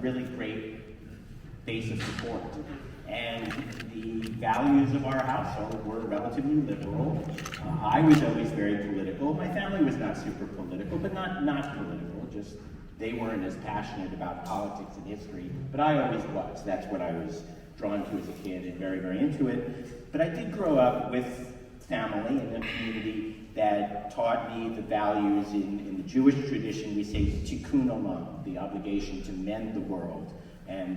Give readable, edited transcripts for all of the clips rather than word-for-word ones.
really great base of support. And the values of our household were relatively liberal. I was always very political. My family was not super political, but not political, just they weren't as passionate about politics and history, but I always was. That's what I was drawn to as a kid and very, very into it. But I did grow up with family and a community that taught me the values in the Jewish tradition. We say tikkun olam, the obligation to mend the world. And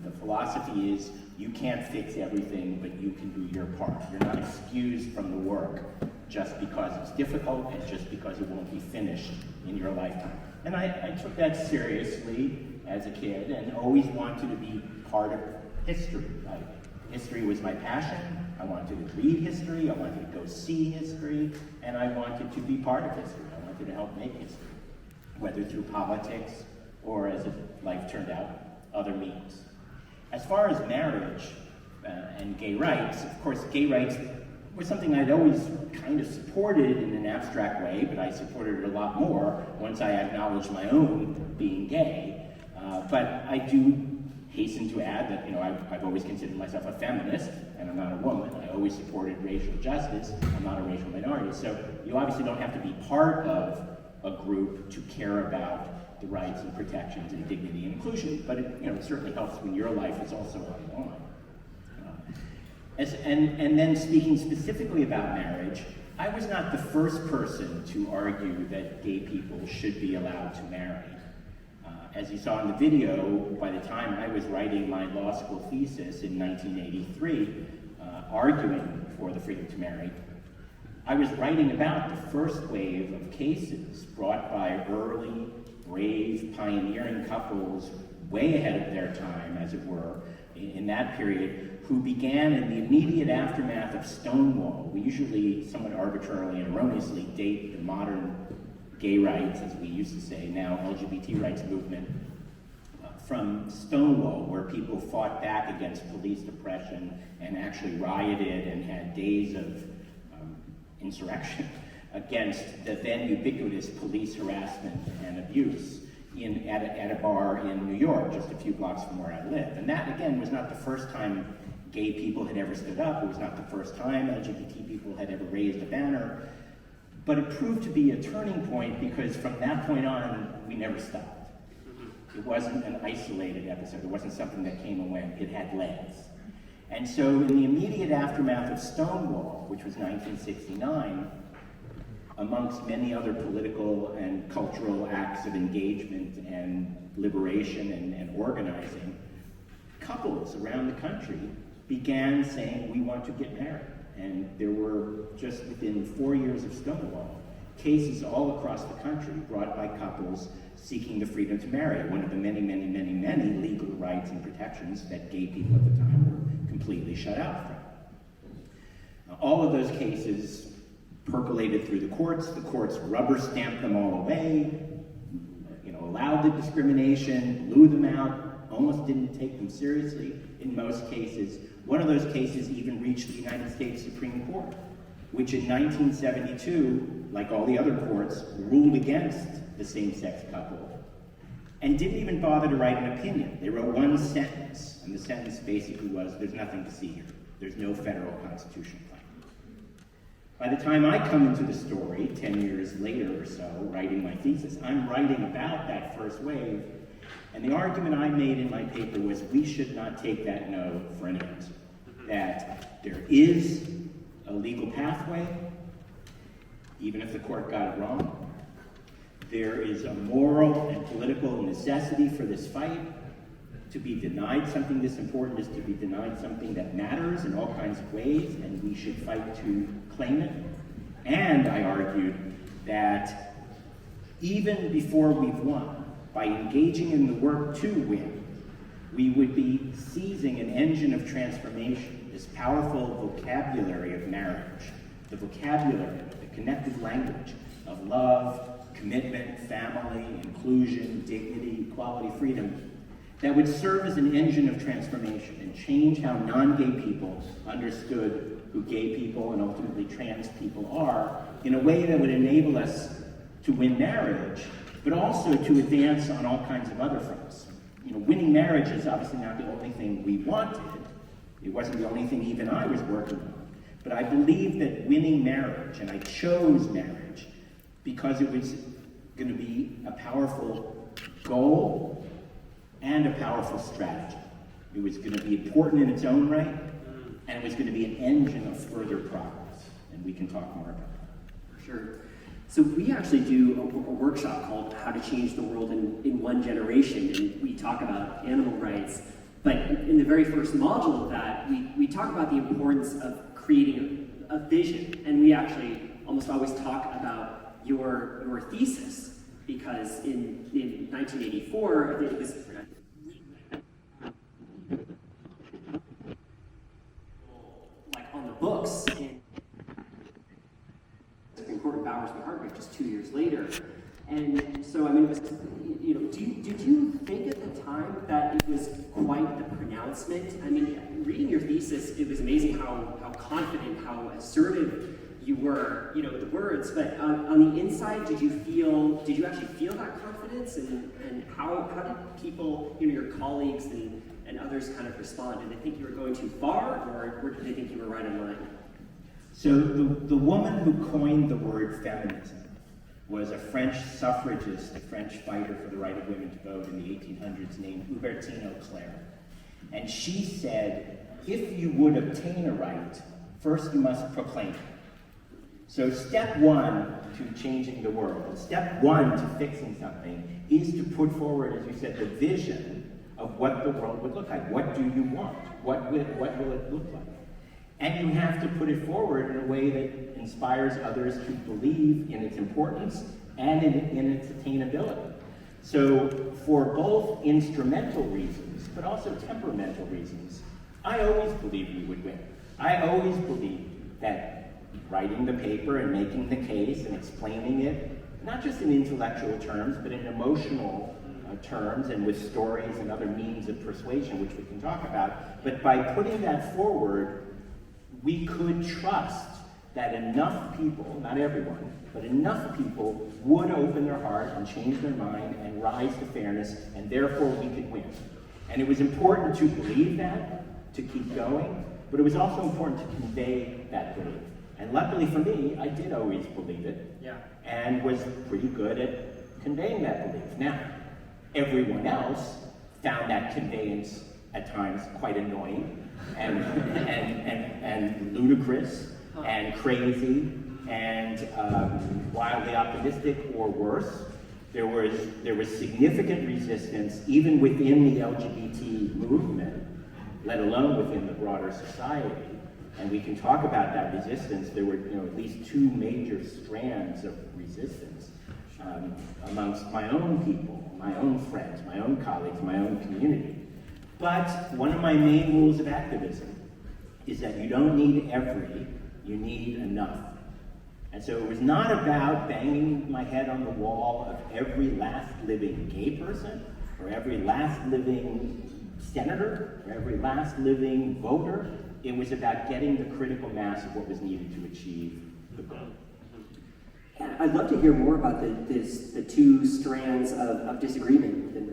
the philosophy is you can't fix everything, but you can do your part. You're not excused from the work just because it's difficult and just because it won't be finished in your lifetime. And I took that seriously as a kid and always wanted to be part of history. History was my passion. I wanted to read history, I wanted to go see history, and I wanted to be part of history. I wanted to help make history, whether through politics or, as life turned out, other means. As far as marriage and gay rights, of course, gay rights was something I'd always kind of supported in an abstract way, but I supported it a lot more once I acknowledged my own being gay. But I do hasten to add that, I've always considered myself a feminist, and I'm not a woman. I always supported racial justice. I'm not a racial minority. So you obviously don't have to be part of a group to care about the rights and protections and dignity and inclusion, but it certainly helps when your life is also on the line. And then speaking specifically about marriage, I was not the first person to argue that gay people should be allowed to marry. As you saw in the video, by the time I was writing my law school thesis in 1983, arguing for the freedom to marry, I was writing about the first wave of cases brought by early, brave, pioneering couples way ahead of their time, as it were, in that period, who began in the immediate aftermath of Stonewall. We usually, somewhat arbitrarily and erroneously, date the modern gay rights, as we used to say, now LGBT rights movement, from Stonewall, where people fought back against police oppression and actually rioted and had days of insurrection against the then ubiquitous police harassment and abuse at a bar in New York, just a few blocks from where I live. And that, again, was not the first time gay people had ever stood up. It was not the first time LGBT people had ever raised a banner. But it proved to be a turning point because from that point on, we never stopped. It wasn't an isolated episode. It wasn't something that came and went. It had legs. And so in the immediate aftermath of Stonewall, which was 1969, amongst many other political and cultural acts of engagement and liberation and organizing, couples around the country began saying, we want to get married. And there were, just within 4 years of Stonewall, cases all across the country brought by couples seeking the freedom to marry, one of the many, many, many, many legal rights and protections that gay people at the time were completely shut out from. Now, all of those cases percolated through the courts rubber stamped them all away, allowed the discrimination, blew them out, almost didn't take them seriously in most cases. One of those cases even reached the United States Supreme Court, which in 1972, like all the other courts, ruled against the same-sex couple and didn't even bother to write an opinion. They wrote one sentence, and the sentence basically was, there's nothing to see here. There's no federal constitutional claim. By the time I come into the story, 10 years later or so, writing my thesis, I'm writing about that first wave, and the argument I made in my paper was we should not take that no for an answer. That there is a legal pathway, even if the court got it wrong. There is a moral and political necessity for this fight. To be denied something this important is to be denied something that matters in all kinds of ways, and we should fight to claim it. And I argued that even before we've won, by engaging in the work to win, we would be seizing an engine of transformation, this powerful vocabulary of marriage, the vocabulary, the connected language of love, commitment, family, inclusion, dignity, equality, freedom, that would serve as an engine of transformation and change how non-gay people understood who gay people and ultimately trans people are in a way that would enable us to win marriage, but also to advance on all kinds of other fronts. winning marriage is obviously not the only thing we wanted. It wasn't the only thing even I was working on. But I believe that winning marriage, and I chose marriage, because it was going to be a powerful goal and a powerful strategy. It was going to be important in its own right, and it was going to be an engine of further progress. And we can talk more about that. For sure. So we actually do a workshop called How to Change the World in One Generation, and we talk about animal rights. But in the very first module of that, we talk about the importance of creating a vision. And we actually almost always talk about your thesis, because in 1984, it was like on the books in Supreme Court of Bowers v. Hartwick just 2 years later. And so, I mean, it was, did you think at the time that it was quite the pronouncement? I mean, reading your thesis, it was amazing how confident, how assertive you were, the words, but on the inside, did you actually feel that confidence? And how did people, your colleagues and others kind of respond? Did they think you were going too far, or did they think you were right on line? So the woman who coined the word feminism was a French suffragist, a French fighter for the right of women to vote in the 1800s named Hubertine Auclair. And she said, if you would obtain a right, first you must proclaim it. So step one to changing the world, step one to fixing something, is to put forward, as you said, the vision of what the world would look like. What do you want? What will it look like? And you have to put it forward in a way that inspires others to believe in its importance and in its attainability. So for both instrumental reasons, but also temperamental reasons, I always believed we would win. I always believed that writing the paper and making the case and explaining it, not just in intellectual terms, but in emotional terms and with stories and other means of persuasion, which we can talk about, but by putting that forward, we could trust that enough people, not everyone, but enough people would open their heart and change their mind and rise to fairness, and therefore we could win. And it was important to believe that, to keep going, but it was also important to convey that belief. And luckily for me, I did always believe it, and was pretty good at conveying that belief. Now, everyone else found that conveyance at times quite annoying, and ludicrous, and crazy, and wildly optimistic, or worse. There was significant resistance even within the LGBT movement, let alone within the broader society. And we can talk about that resistance. There were at least two major strands of resistance amongst my own people, my own friends, my own colleagues, my own community. But one of my main rules of activism is that you don't need every, you need enough. And so it was not about banging my head on the wall of every last living gay person, or every last living senator, or every last living voter. It was about getting the critical mass of what was needed to achieve the goal. Yeah, I'd love to hear more about the two strands of disagreement within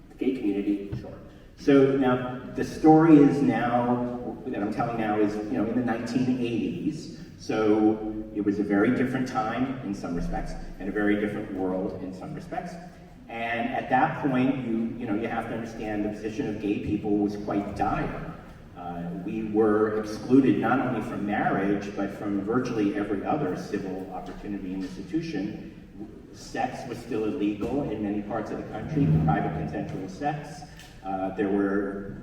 the gay community. Sure. So now, the story is now, that I'm telling now is, in the 1980s. So it was a very different time in some respects, and a very different world in some respects. And at that point, you have to understand the position of gay people was quite dire. We were excluded not only from marriage, but from virtually every other civil opportunity and institution. Sex was still illegal in many parts of the country, private consensual sex. There were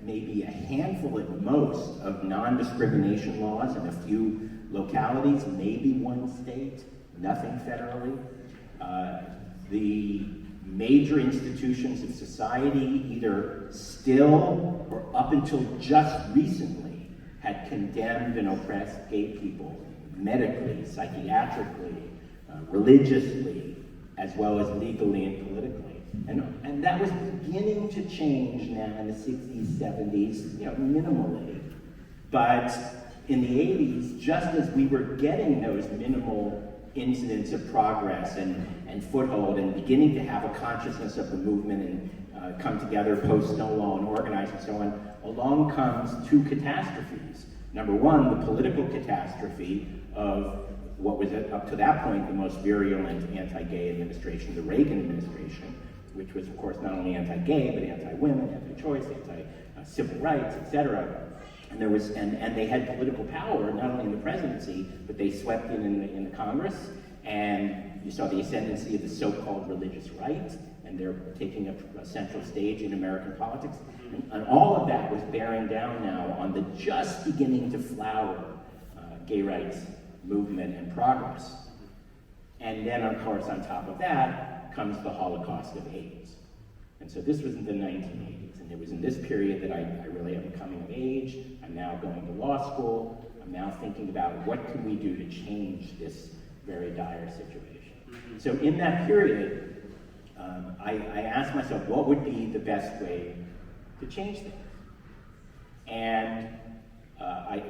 maybe a handful at most of non-discrimination laws in a few localities, maybe one state, nothing federally. The major institutions of society, either still or up until just recently, had condemned and oppressed gay people medically, psychiatrically, religiously, as well as legally and politically. And that was beginning to change now in the 60s, 70s, minimally. But in the 80s, just as we were getting those minimal incidents of progress and foothold and beginning to have a consciousness of the movement and come together post-Stonewall and organize and so on, along comes two catastrophes. Number one, the political catastrophe of what was up to that point the most virulent anti-gay administration, the Reagan administration, which was of course not only anti-gay, but anti-women, anti-choice, anti-civil rights, etc. And and they had political power, not only in the presidency, but they swept in the Congress, and you saw the ascendancy of the so-called religious right, and they're taking a central stage in American politics. And all of that was bearing down now on the just beginning to flower gay rights movement and progress. And then, of course, on top of that comes the Holocaust of AIDS. And so this was in the 1980s, and it was in this period that I really am coming of age. I'm now going to law school. I'm now thinking about what can we do to change this very dire situation. So in that period, I asked myself, what would be the best way to change things? And I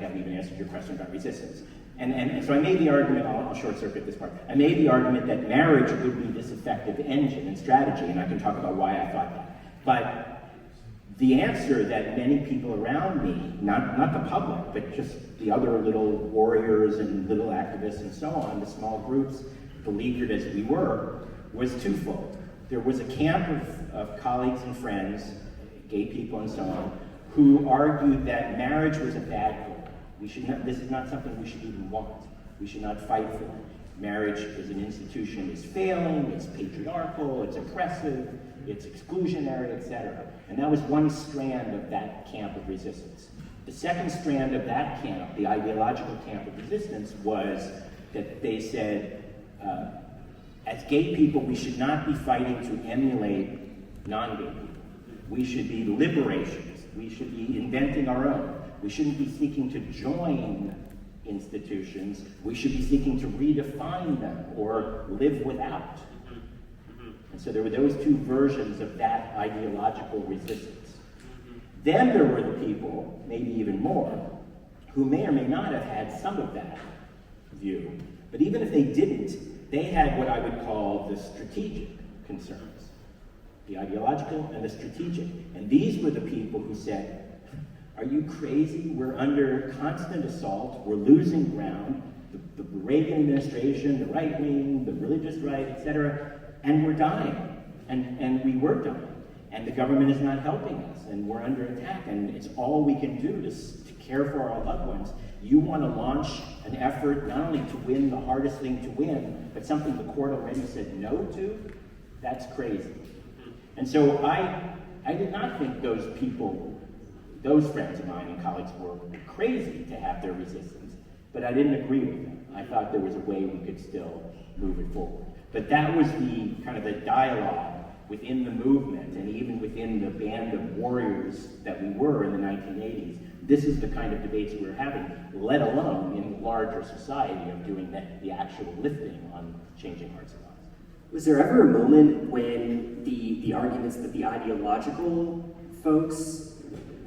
haven't even answered your question about resistance. And so I made the argument, I'll short circuit this part, I made the argument that marriage would be this effective engine and strategy, and I can talk about why I thought that. But the answer that many people around me, not the public, but just the other little warriors and little activists and so on, the small groups, beleaguered as we were, was twofold. There was a camp of colleagues and friends, gay people and so on, who argued that marriage was a bad goal. This is not something we should even want. We should not fight for it. Marriage as an institution is failing, it's patriarchal, it's oppressive, it's exclusionary, etc. And that was one strand of that camp of resistance. The second strand of that camp, the ideological camp of resistance, was that they said, as gay people, we should not be fighting to emulate non-gay people. We should be liberationists. We should be inventing our own. We shouldn't be seeking to join institutions. We should be seeking to redefine them or live without. And so there were those two versions of that ideological resistance. Then there were the people, maybe even more, who may or may not have had some of that view. But even if they didn't, they had what I would call the strategic concerns. The ideological and the strategic. And these were the people who said, are you crazy? We're under constant assault. We're losing ground. The Reagan administration, the right wing, the religious right, etc. And we're dying. And we were dying. And the government is not helping us. And we're under attack. And it's all we can do to care for our loved ones. You want to launch an effort not only to win the hardest thing to win, but something the court already said no to? That's crazy. And so I did not think those people, those friends of mine and colleagues, were crazy to have their resistance, but I didn't agree with them. I thought there was a way we could still move it forward. But that was the kind of the dialogue within the movement and even within the band of warriors that we were in the 1980s. This is the kind of debates we were having, let alone in the larger society of doing the actual lifting on changing hearts and lives. Was there ever a moment when the arguments that the ideological folks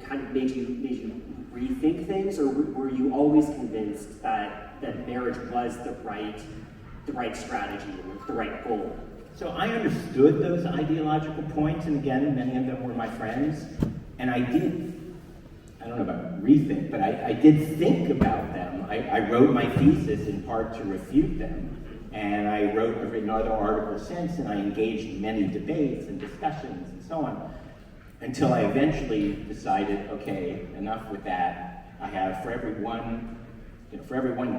kind of made you rethink things, or were you always convinced that marriage was the right strategy and the right goal? So I understood those ideological points, and again, many of them were my friends, and I don't know about rethink, but I did think about them. I wrote my thesis in part to refute them, and I've written other articles since, and I engaged in many debates and discussions and so on, until I eventually decided, okay, enough with that. I have, for every one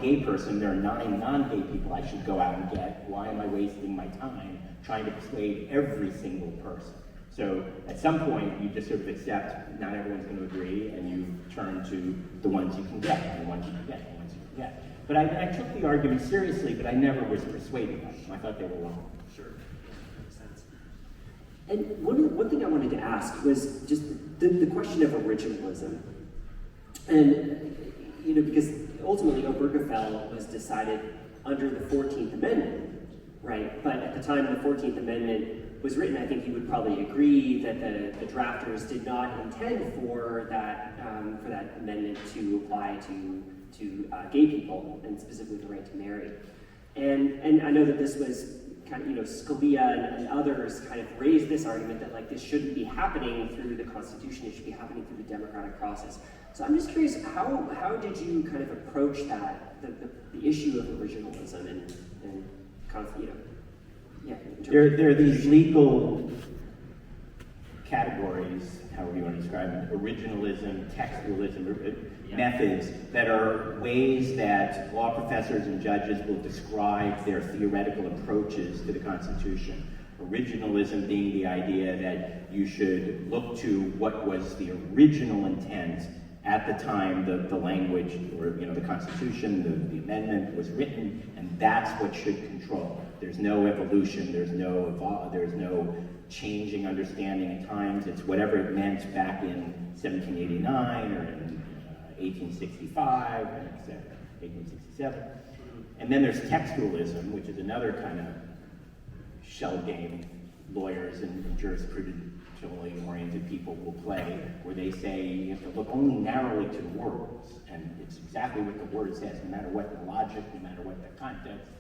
gay person, there are 9 non-gay people I should go out and get. Why am I wasting my time trying to persuade every single person? So at some point, you just sort of accept not everyone's going to agree, and you turn to the ones you can get, and the ones you can get, and the ones you can get. But I took the argument seriously, but I never was persuaded by them. I thought they were wrong. Sure. Makes sense. And one thing I wanted to ask was just the question of originalism. And, because ultimately Obergefell was decided under the 14th Amendment, right? But at the time the 14th Amendment was written, I think you would probably agree that the drafters did not intend for that amendment to apply to gay people, and specifically the right to marry. And I know that this was kind of, Scalia and others kind of raised this argument that like this shouldn't be happening through the Constitution, it should be happening through the democratic process. So I'm just curious, how did you kind of approach that, the issue of originalism and kind of, yeah. There are these legal categories, however you want to describe them, originalism, textualism, methods that are ways that law professors and judges will describe their theoretical approaches to the Constitution. Originalism being the idea that you should look to what was the original intent at the time the language, or the Constitution, the amendment was written, and that's what should control. There's no evolution, there's no changing understanding at times. It's whatever it meant back in 1789 or in 1865, etc., 1867. And then there's textualism, which is another kind of shell game lawyers and jurisprudentially oriented people will play, where they say you have to look only narrowly to the words, and it's exactly what the word says, no matter what the logic, no matter what the context.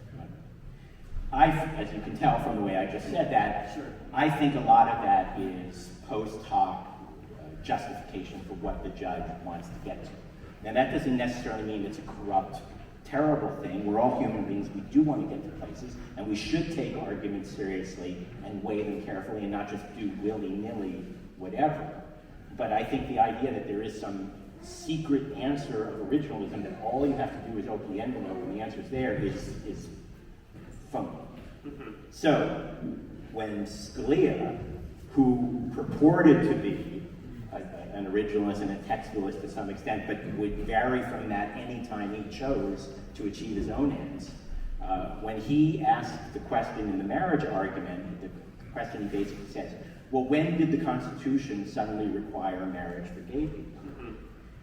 As you can tell from the way I just said that, sure. I think a lot of that is post hoc justification for what the judge wants to get to. Now that doesn't necessarily mean it's a corrupt, terrible thing. We're all human beings, we do want to get to places, and we should take arguments seriously and weigh them carefully and not just do willy-nilly whatever. But I think the idea that there is some secret answer of originalism, that all you have to do is open the envelope and the answer's there, is phony. So, when Scalia, who purported to be an originalist and a textualist to some extent, but would vary from that any time he chose to achieve his own ends, when he asked the question in the marriage argument, the question he basically says, well, when did the Constitution suddenly require marriage for gay people?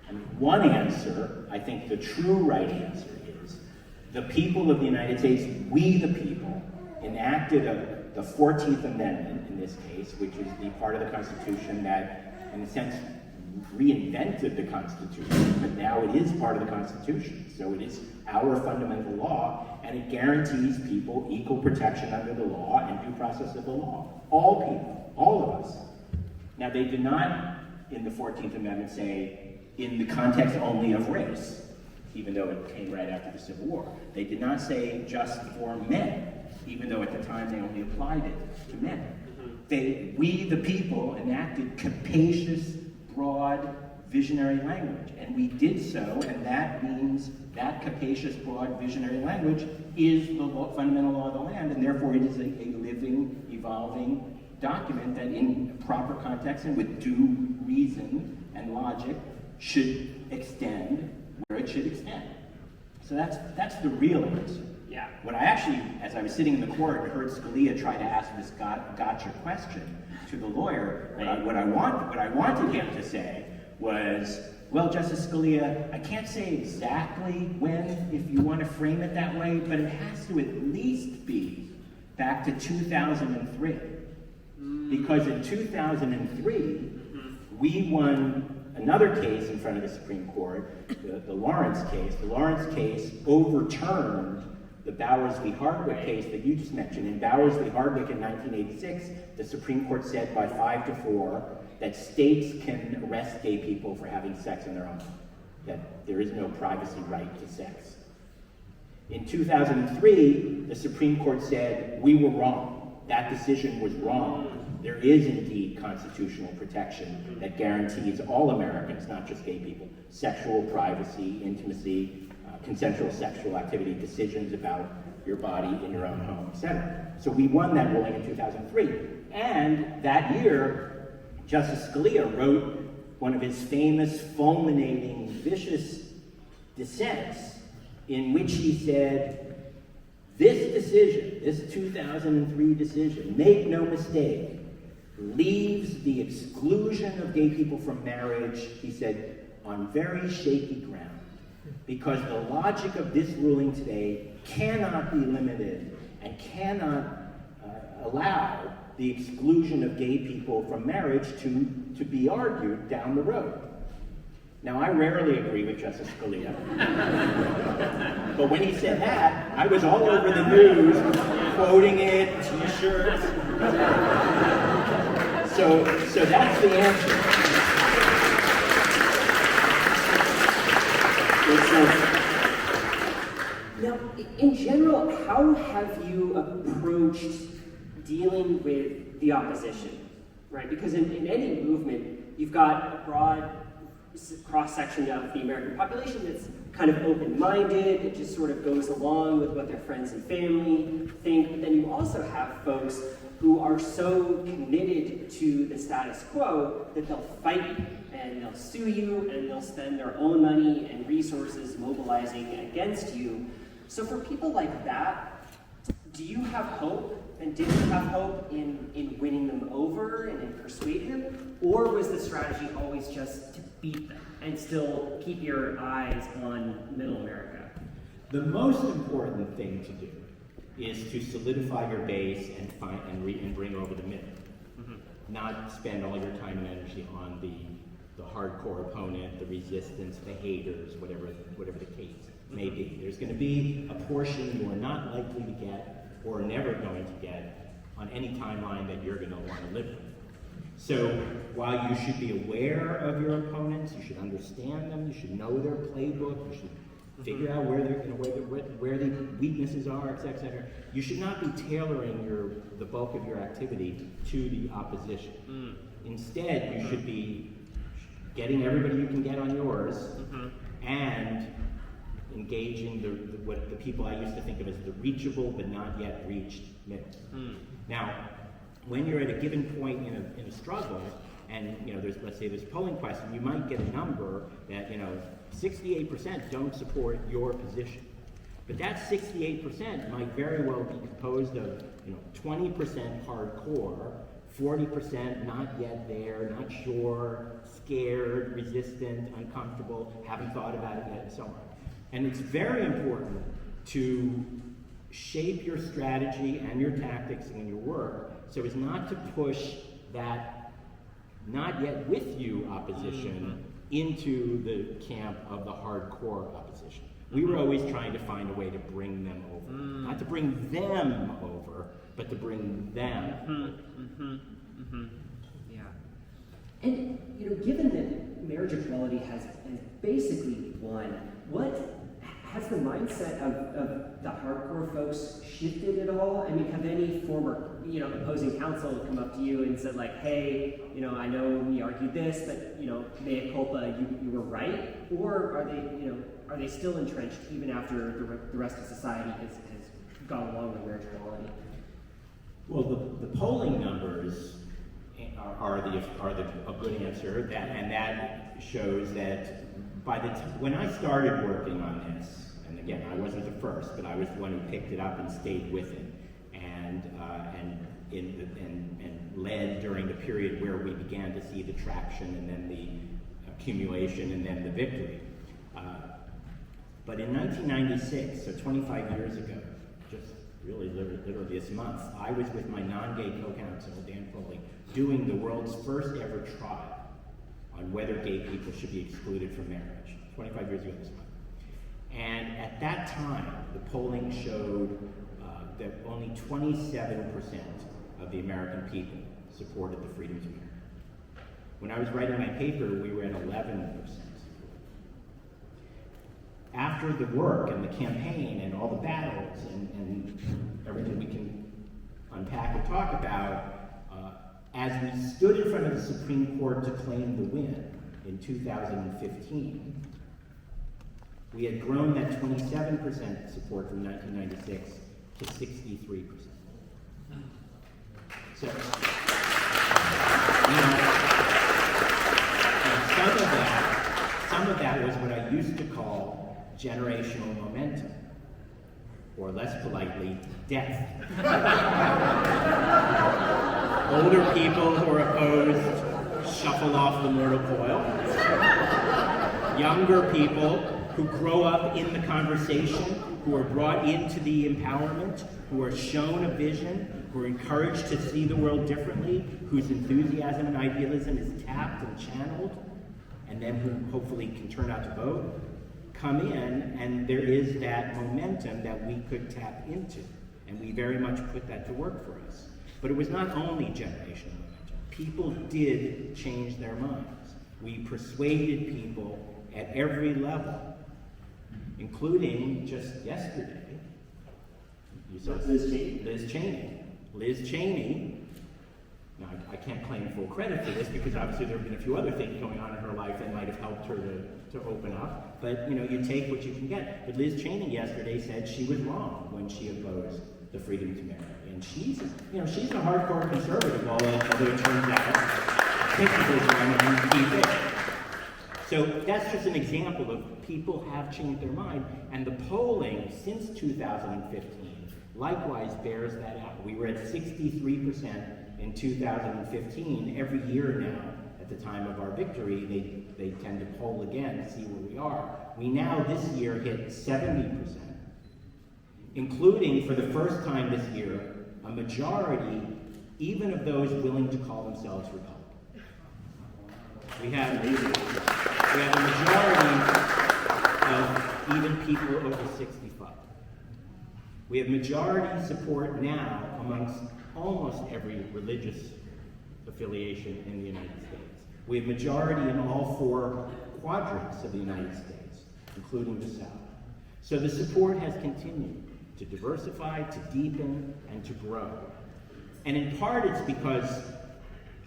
And one answer, I think the true right answer is, the people of the United States, we the people, enacted the 14th Amendment in this case, which is the part of the Constitution that, in a sense, reinvented the Constitution, but now it is part of the Constitution. So it is our fundamental law, and it guarantees people equal protection under the law and due process of the law. All people, all of us. Now, they did not, in the 14th Amendment, say, in the context only of race, even though it came right after the Civil War. They did not say just for men, even though at the time they only applied it to men. We, the people, enacted capacious, broad, visionary language. And we did so, and that means that capacious, broad, visionary language is the fundamental law of the land, and therefore it is a living, evolving document that in proper context and with due reason and logic should extend where it should extend. So that's the real answer. Yeah. What I actually, as I was sitting in the court, heard Scalia try to ask this gotcha question to the lawyer. What I wanted him to say was, well, Justice Scalia, I can't say exactly when, if you want to frame it that way, but it has to at least be back to 2003. Because in 2003, we won another case in front of the Supreme Court, the Lawrence case. The Lawrence case overturned the Bowers v. Hardwick case that you just mentioned. In Bowers v. Hardwick in 1986, the Supreme Court said by 5-4 that states can arrest gay people for having sex in their own home, that there is no privacy right to sex. In 2003, the Supreme Court said, we were wrong. That decision was wrong. There is indeed constitutional protection that guarantees all Americans, not just gay people, sexual privacy, intimacy, consensual sexual activity, decisions about your body in your own home, etc. So we won that ruling in 2003. And that year, Justice Scalia wrote one of his famous, fulminating, vicious dissents in which he said, this decision, this 2003 decision, make no mistake, leaves the exclusion of gay people from marriage, he said, on very shaky ground. Because the logic of this ruling today cannot be limited and cannot allow the exclusion of gay people from marriage to be argued down the road. Now, I rarely agree with Justice Scalia, but when he said that, I was all over the news quoting it, t-shirts. So that's the answer. Now, in general, how have you approached dealing with the opposition, right? Because in any movement, you've got a broad cross-section of the American population that's kind of open-minded, it just sort of goes along with what their friends and family think, but then you also have folks who are so committed to the status quo that they'll fight you, and they'll sue you, and they'll spend their own money and resources mobilizing against you. So for people like that, do you have hope, and did you have hope in winning them over and in persuading them? Or was the strategy always just to beat them and still keep your eyes on Middle America? The most important thing to do is to solidify your base and bring over the middle. Mm-hmm. Not spend all your time and energy on the hardcore opponent, the resistance, the haters, whatever the case may be. There's going to be a portion you are not likely to get or never going to get on any timeline that you're going to want to live with. So while you should be aware of your opponents, you should understand them, you should know their playbook, you should figure out where the weaknesses are, etc. You should not be tailoring the bulk of your activity to the opposition. Instead, you should be getting everybody you can get on yours and engaging what the people I used to think of as the reachable but not yet reached middle. Now, when you're at a given point in a struggle, and let's say there's a polling question, you might get a number that 68% don't support your position. But that 68% might very well be composed of 20% hardcore, 40% not yet there, not sure, scared, resistant, uncomfortable, haven't thought about it yet, and so on. And it's very important to shape your strategy and your tactics and your work so as not to push that not yet with you opposition into the camp of the hardcore opposition. We were always trying to find a way to bring them over. Not to bring them over, but to bring them. Yeah. And given that marriage equality has basically won, what has the mindset of the hardcore folks shifted at all? I mean, have any former opposing counsel come up to you and said like, hey, I know we argued this, but mea culpa, you were right? Or are they still entrenched even after the rest of society has gone along with marriage equality? Well, the polling numbers are a good answer, and that shows that when I started working on this, and again, I wasn't the first, but I was the one who picked it up and stayed with it, and led during the period where we began to see the traction, and then the accumulation, and then the victory. But in 1996, so 25 years ago, just really literally this month, I was with my non-gay co-counsel, Dan Foley, doing the world's first ever trial on whether gay people should be excluded from marriage, 25 years ago this month. And at that time, the polling showed that only 27% of the American people supported the freedom to marry. When I was writing my paper, we were at 11%. After the work and the campaign and all the battles and everything we can unpack and talk about, as we stood in front of the Supreme Court to claim the win in 2015, we had grown that 27% support from 1996 to 63%. So, some of that was what I used to call generational momentum, or less politely, death. Older people who are opposed shuffle off the mortal coil. Younger people who grow up in the conversation, who are brought into the empowerment, who are shown a vision, who are encouraged to see the world differently, whose enthusiasm and idealism is tapped and channeled, and then who hopefully can turn out to vote, come in, and there is that momentum that we could tap into. And we very much put that to work for us. But it was not only generational momentum. People did change their minds. We persuaded people at every level, including just yesterday. You saw Liz Cheney. Liz Cheney. Now, I can't claim full credit for this because obviously there have been a few other things going on in her life that might have helped her to open up. But you take what you can get. But Liz Cheney yesterday said she was wrong when she opposed the freedom to marry. And she's a hardcore conservative, although it turns out technically she's key. So that's just an example of people have changed their mind, and the polling since 2015 likewise bears that out. We were at 63% in 2015. Every year now, at the time of our victory, they tend to poll again to see where we are. We now this year hit 70%, including for the first time this year, a majority, even of those willing to call themselves Republicans. We have a majority of even people over 65. We have majority support now amongst almost every religious affiliation in the United States. We have majority in all 4 quadrants of the United States, including the South. So the support has continued to diversify, to deepen, and to grow. And in part it's because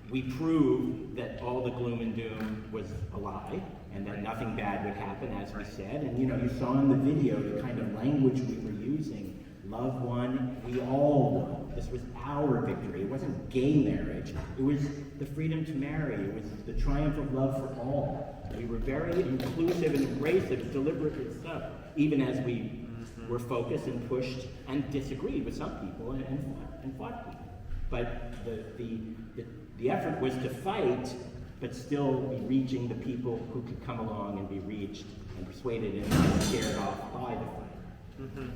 we proved that all the gloom and doom was a lie, and that nothing bad would happen, as we said. And you saw in the video the kind of language we were using. Love won, we all won. This was our victory. It wasn't gay marriage. It was the freedom to marry. It was the triumph of love for all. We were very inclusive and embracive, deliberately so, even as we were focused and pushed and disagreed with some people and fought people. But the effort was to fight, but still be reaching the people who could come along and be reached and persuaded and scared off by the fight.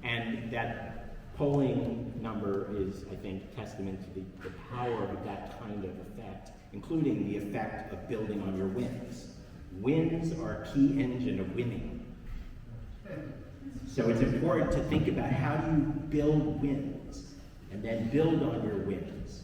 And that polling number is, I think, testament to the power of that kind of effect, including the effect of building on your wins. Wins are a key engine of winning. So it's important to think about how do you build wins and then build on your wins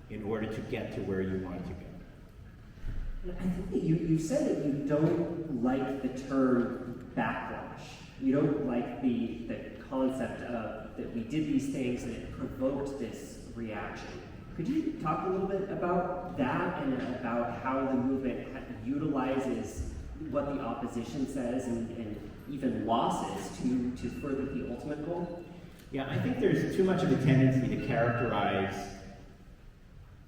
in order to get to where you want to go. I think that you said that you don't like the term backlash. You don't like the concept of that we did these things and it provoked this reaction. Could you talk a little bit about that and about how the movement utilizes what the opposition says and even losses to further the ultimate goal? Yeah, I think there's too much of a tendency to characterize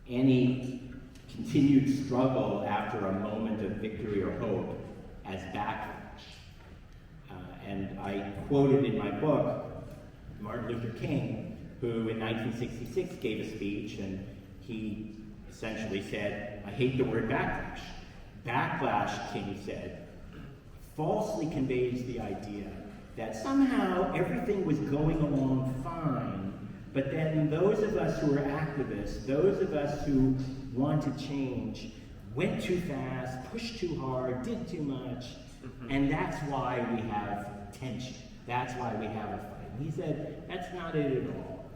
any continued struggle after a moment of victory or hope as backlash. And I quoted in my book Martin Luther King, who in 1966 gave a speech, and he essentially said, I hate the word backlash. Backlash, King said, falsely conveys the idea that somehow everything was going along fine, but then those of us who are activists, those of us who want to change, went too fast, pushed too hard, did too much, and that's why we have tension. That's why we have a fight. And he said, that's not it at all.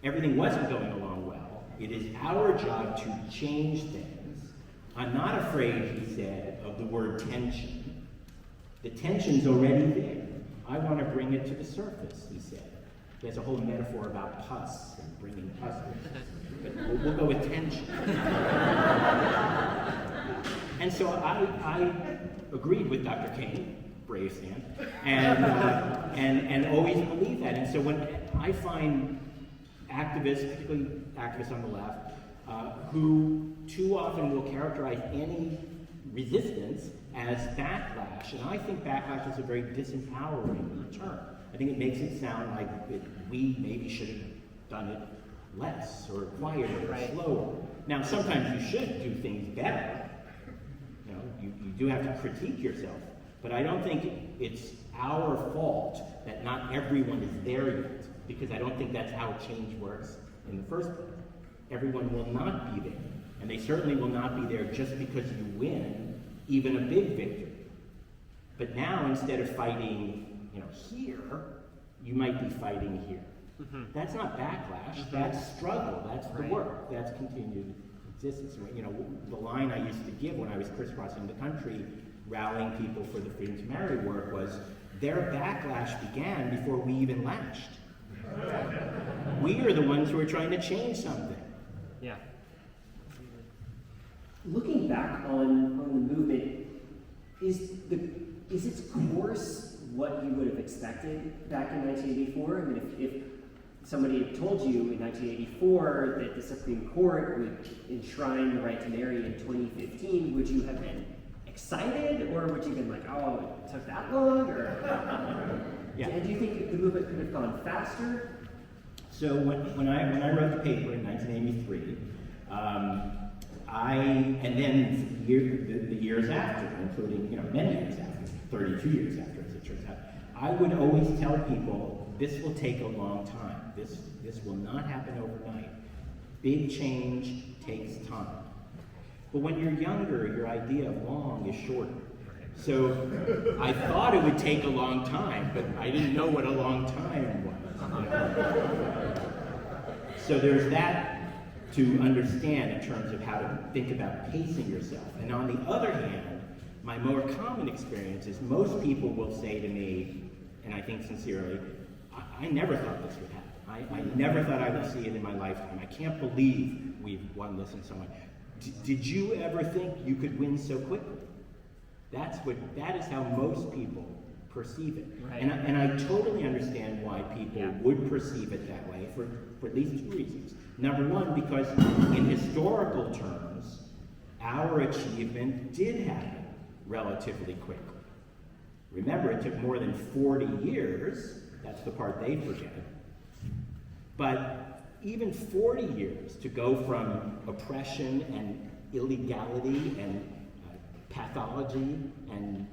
Everything wasn't going along well. It is our job to change things. I'm not afraid, he said, of the word tension. The tension's already there. I want to bring it to the surface, he said. There's a whole metaphor about pus and bringing pus with us. But we'll go with tension. And so I agreed with Dr. King, brave stand, and always believe that. And so when I find activists, particularly activists on the left, who too often will characterize any resistance as backlash, and I think backlash is a very disempowering term. I think it makes it sound like we maybe should have done it less or quieter or slower. Now, sometimes you should do things better. You do have to critique yourself, but I don't think it's our fault that not everyone is there yet, because I don't think that's how change works in the first place. Everyone will not be there, and they certainly will not be there just because you win, even a big victory. But now, instead of fighting, here, you might be fighting here. That's not backlash, that's struggle, that's the work, that's continued existence. You know, the line I used to give when I was crisscrossing the country, rallying people for the Freedom to Marry work was, their backlash began before we even lashed. We are the ones who are trying to change something. Yeah. Looking back on the movement, is its course what you would have expected back in 1984? I mean, if somebody had told you in 1984 that the Supreme Court would enshrine the right to marry in 2015, would you have been excited, or would you have been like, oh, it took that long? Or and do you think the movement could have gone faster? So when I wrote the paper in 1983, and then the years after, including many years after, 32 years after, as it turns out, I would always tell people this will take a long time. This will not happen overnight. Big change takes time. But when you're younger, your idea of long is shorter. So I thought it would take a long time, but I didn't know what a long time was. So there's that to understand in terms of how to think about pacing yourself. And on the other hand, my more common experience is most people will say to me, and I think sincerely, I never thought this would happen. I never thought I would see it in my lifetime. I can't believe we've won this and so on. Did you ever think you could win so quickly? That is how most people perceive it. Right. And I totally understand why people would perceive it that way for at least two reasons. Number one, because in historical terms, our achievement did happen relatively quickly. Remember, it took more than 40 years, that's the part they forget, but even 40 years to go from oppression and illegality and pathology and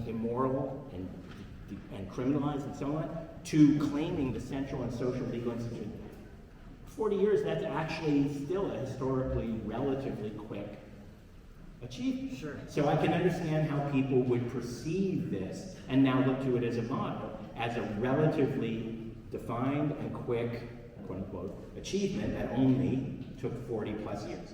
immoral and criminalized and so on, to claiming the central and social legal institution. 40 years, that's actually still a historically relatively quick achievement. Sure. So I can understand how people would perceive this and now look to it as a model, as a relatively defined and quick, quote unquote, achievement that only took 40 plus years.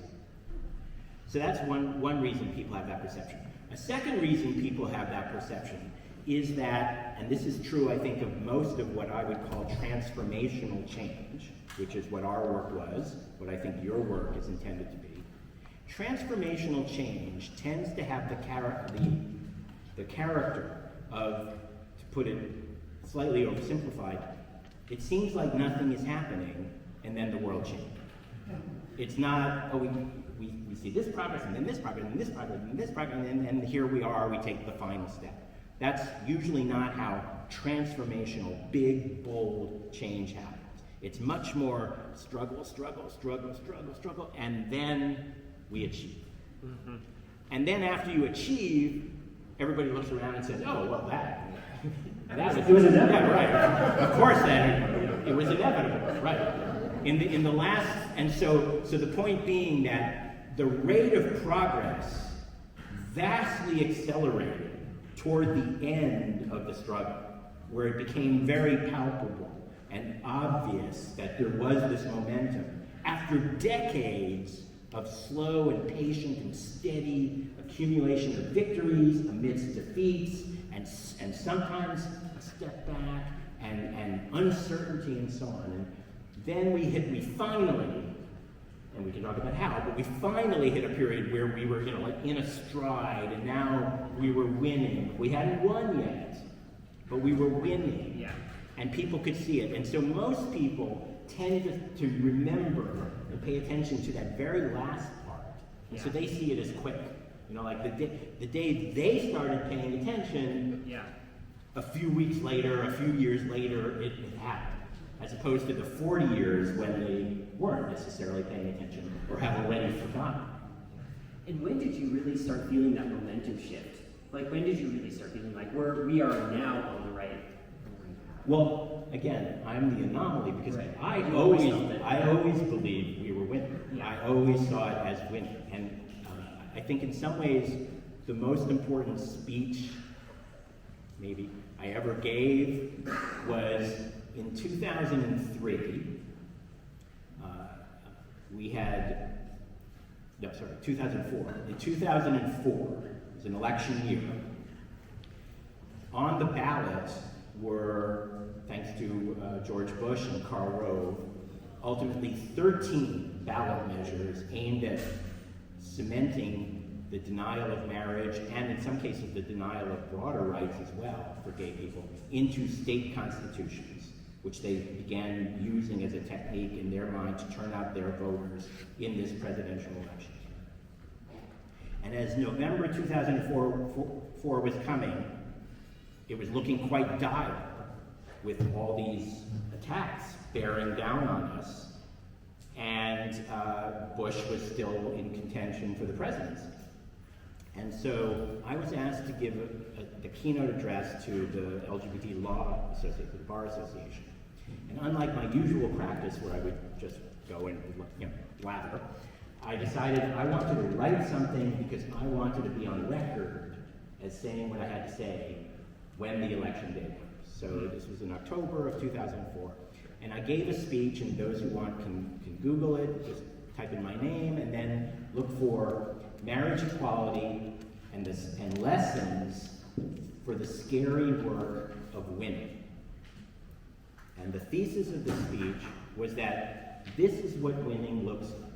So that's one reason people have that perception. A second reason people have that perception is that, and this is true I think of most of what I would call transformational change, which is what our work was, what I think your work is intended to be. Transformational change tends to have the character of, to put it slightly oversimplified, it seems like nothing is happening and then the world changes. It's not, oh, we see this progress and then this progress and this progress and this progress and here we are, we take the final step. That's usually not how transformational, big, bold change happens. It's much more struggle, and then we achieve. Mm-hmm. And then after you achieve, everybody looks around and says, oh, well, that was inevitable. Yeah, right. Of course, it was inevitable, right. In the last, and so the point being that the rate of progress vastly accelerated toward the end of the struggle, where it became very palpable and obvious that there was this momentum. After decades of slow and patient and steady accumulation of victories amidst defeats and sometimes a step back and uncertainty and so on. And then we finally, and we can talk about how, but we finally hit a period where we were, like in a stride, and now we were winning. We hadn't won yet, but we were winning. Yeah. And people could see it. And so most people tend to remember and pay attention to that very last part. And so they see it as quick. Like the day they started paying attention, a few weeks later, a few years later, it happened. As opposed to the 40 years when they weren't necessarily paying attention or have already forgotten. And when did you really start feeling that momentum shift? Like, when did you really start feeling like we are now on the right path? Well, again, I'm the anomaly because I always believed we were winning. Yeah. I always saw it as winning. And I think in some ways, the most important speech maybe, I ever gave was in 2003. We had, no, sorry, 2004. In 2004, it was an election year. On the ballot were, thanks to George Bush and Karl Rove, ultimately 13 ballot measures aimed at cementing the denial of marriage and in some cases the denial of broader rights as well for gay people into state constitutions, which they began using as a technique in their mind to turn out their voters in this presidential election. And as November 2004 was coming, it was looking quite dire with all these attacks bearing down on us, and Bush was still in contention for the presidency. And so I was asked to give the keynote address to the LGBT Law Association, the Bar Association. And unlike my usual practice where I would just go and blather, I decided I wanted to write something because I wanted to be on record as saying what I had to say when the election day comes. So this was in October of 2004. And I gave a speech, and those who want can Google it, just type in my name, and then look for marriage equality and lessons for the scary work of winning. And the thesis of the speech was that this is what winning looks like.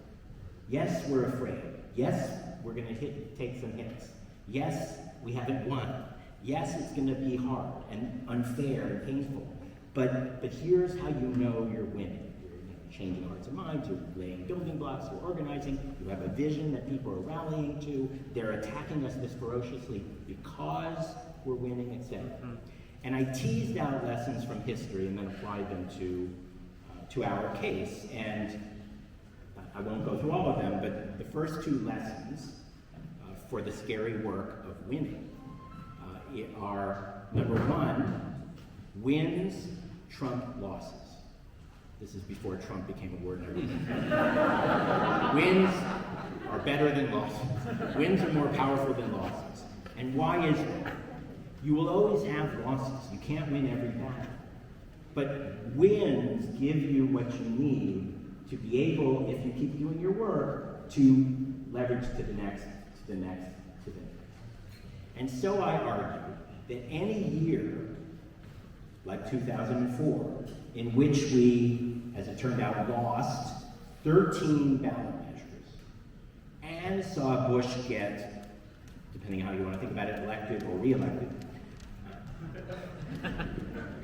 Yes, we're afraid. Yes, we're going to take some hits. Yes, we haven't won. Yes, it's going to be hard and unfair and painful. But here's how you know you're winning. You're changing hearts and minds, you're laying building blocks, you're organizing, you have a vision that people are rallying to, they're attacking us this ferociously because we're winning, etc. And I teased out lessons from history and then applied them to our case. And I won't go through all of them, but the first two lessons for the scary work of winning are, number one, wins trump losses. This is before Trump became a word in everything. Wins are better than losses. Wins are more powerful than losses. And why is that? You will always have losses. You can't win every battle. But wins give you what you need to be able, if you keep doing your work, to leverage to the next, to the next, to the next. And so I argue that any year, like 2004, in which we, as it turned out, lost 13 ballot measures and saw Bush get, depending on how you want to think about it, elected or re-elected,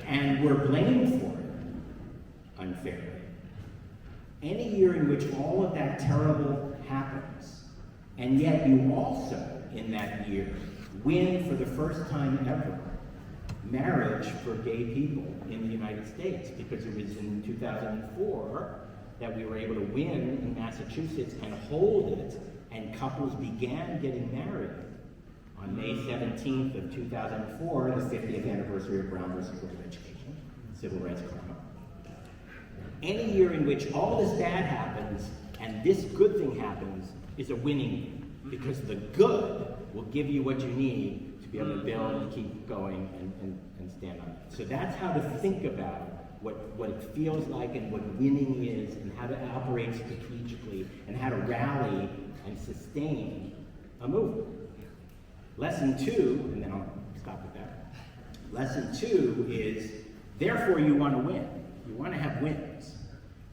and were blamed for it unfairly. Any year in which all of that terrible happens, and yet you also, in that year, win for the first time ever marriage for gay people in the United States, because it was in 2004 that we were able to win in Massachusetts and hold it, and couples began getting married on May 17th of 2004, the 50th anniversary of Brown versus Board of Education, civil rights karma. Any year in which all this bad happens and this good thing happens is a winning year, because the good will give you what you need to be able to build and keep going and stand on it. So that's how to think about what it feels like and what winning is, and how to operate strategically, and how to rally and sustain a movement. Lesson two, and then I'll stop with that. Lesson two is, therefore you want to win. You want to have wins.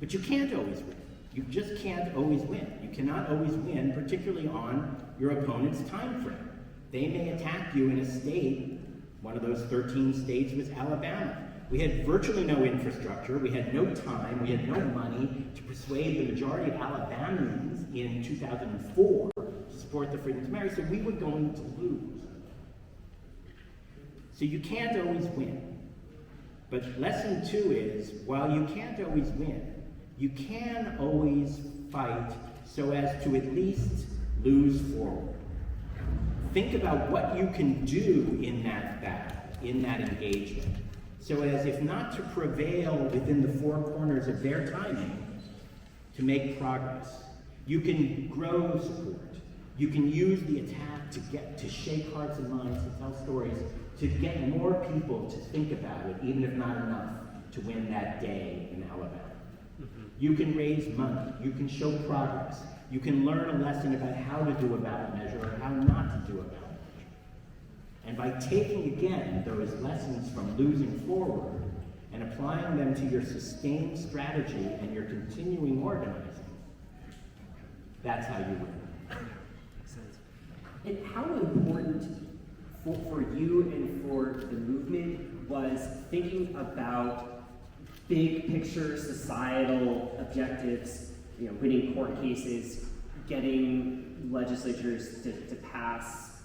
But you can't always win. You just can't always win. You cannot always win, particularly on your opponent's time frame. They may attack you in a state. One of those 13 states was Alabama. We had virtually no infrastructure, we had no time, we had no money to persuade the majority of Alabamans in 2004 to support the freedom to marry, so we were going to lose. So you can't always win. But lesson two is, while you can't always win, you can always fight so as to at least lose forward. Think about what you can do in that battle, in that engagement, so as, if not to prevail within the four corners of their timing, to make progress. You can grow support. You can use the attack to shake hearts and minds, to tell stories, to get more people to think about it, even if not enough, to win that day in Alabama. You can raise money, you can show progress, you can learn a lesson about how to do a ballot measure or how not to do a ballot measure. And by taking again those lessons from losing forward and applying them to your sustained strategy and your continuing organizing, that's how you win. Makes sense. And how important for you and for the movement was thinking about big picture societal objectives, winning court cases, getting legislatures to pass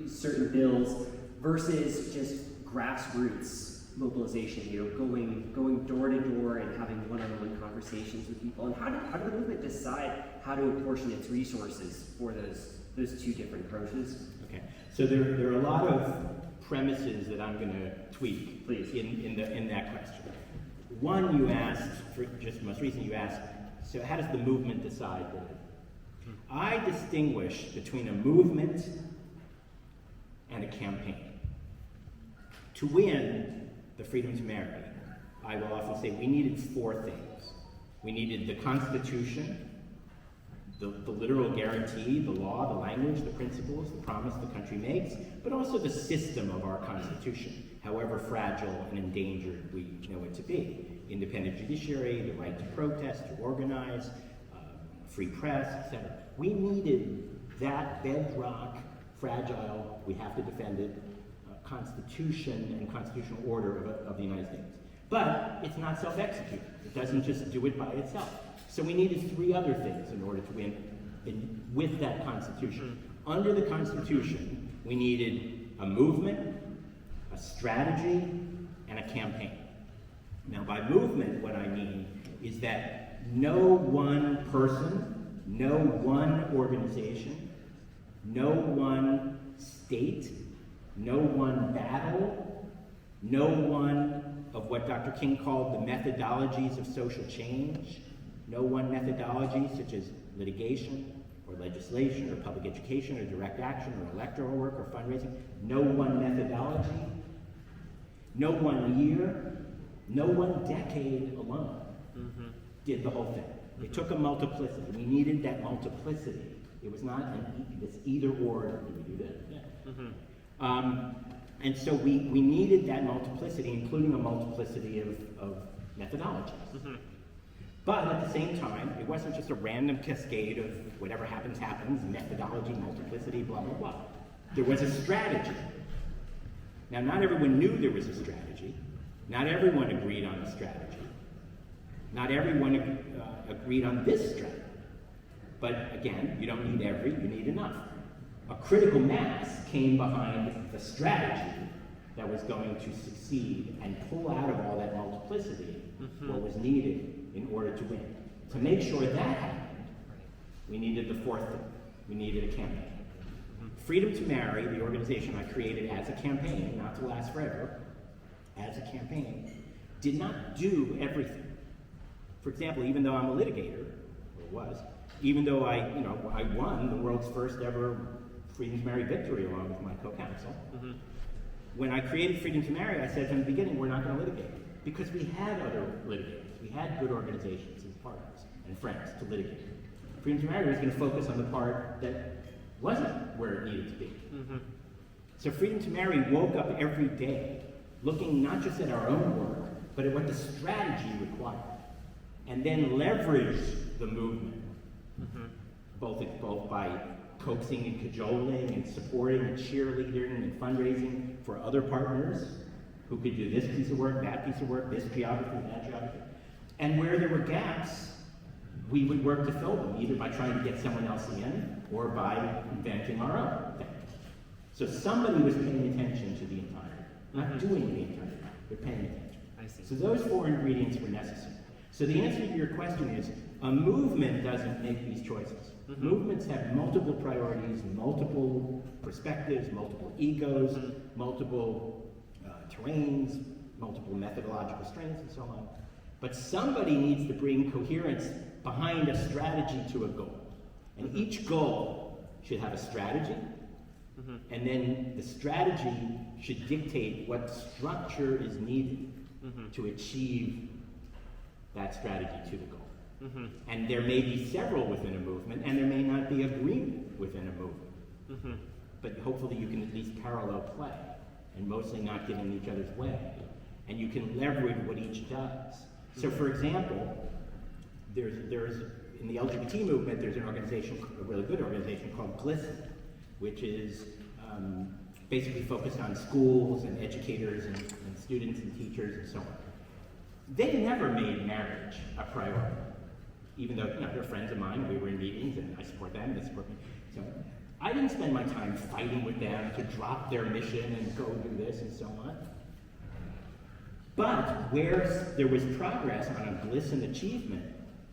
certain bills, versus just grassroots mobilization, going door to door and having one-on-one conversations with people? And how did the movement decide how to apportion its resources for those two different approaches? Okay, so there are a lot of premises that I'm going to tweak, please, in that question. One, you asked, for just most recent, you asked, so how does the movement decide that? I distinguish between a movement and a campaign. To win the freedom to marry, I will often say we needed four things. We needed the Constitution, the literal guarantee, the law, the language, the principles, the promise the country makes, but also the system of our Constitution, however fragile and endangered we know it to be. Independent judiciary, the right to protest, to organize, free press, etc. We needed that bedrock, fragile, we have to defend it, Constitution and constitutional order of the United States. But it's not self-executing. It doesn't just do it by itself. So we needed three other things in order to win with that Constitution. Under the Constitution, we needed a movement, a strategy, and a campaign. Now, by movement, what I mean is that no one person, no one organization, no one state, no one battle, no one of what Dr. King called the methodologies of social change, no one methodology such as litigation or legislation or public education or direct action or electoral work or fundraising, no one methodology, no one year, no one decade alone did the whole thing. It took a multiplicity. We needed that multiplicity. It was not this either or, did we do that? Yeah. And so we needed that multiplicity, including a multiplicity of methodologies. But at the same time, it wasn't just a random cascade of whatever happens, methodology, multiplicity, blah, blah, blah. There was a strategy. Now, not everyone knew there was a strategy. Not everyone agreed on the strategy. Not everyone agreed on this strategy. But again, you don't need every, you need enough. A critical mass came behind the strategy that was going to succeed and pull out of all that multiplicity what was needed in order to win. To make sure that happened, we needed the fourth thing. We needed a campaign. Freedom to Marry, the organization I created as a campaign, not to last forever, as a campaign, did not do everything. For example, even though I'm a litigator, or was, even though I won the world's first ever Freedom to Marry victory along with my co-counsel, when I created Freedom to Marry, I said from the beginning, we're not going to litigate. Because we had other litigators. We had good organizations and partners and friends to litigate. Freedom to Marry was going to focus on the part that wasn't where it needed to be. So Freedom to Marry woke up every day looking not just at our own work, but at what the strategy required, and then leveraged the movement, both by coaxing and cajoling and supporting and cheerleading and fundraising for other partners who could do this piece of work, that piece of work, this geography, that geography. And where there were gaps, we would work to fill them, either by trying to get someone else in or by inventing our own thing. So somebody was paying attention to the entire, not doing the entire, but paying attention. I see. So those four ingredients were necessary. So the answer to your question is, a movement doesn't make these choices. Movements have multiple priorities, multiple perspectives, multiple egos, multiple terrains, multiple methodological strengths, and so on. But somebody needs to bring coherence behind a strategy to a goal. And each goal should have a strategy, and then the strategy should dictate what structure is needed to achieve that strategy to the goal. And there may be several within a movement, and there may not be agreement within a movement. But hopefully you can at least parallel play, and mostly not get in each other's way. And you can leverage what each does. So for example, there's in the LGBT movement, there's an organization, a really good organization called GLSEN, which is basically focused on schools and educators and students and teachers and so on. They never made marriage a priority, even though they're friends of mine. We were in meetings, and I support them, they support me. So I didn't spend my time fighting with them to drop their mission and go do this and so on. But where there was progress on a GLSEN achievement,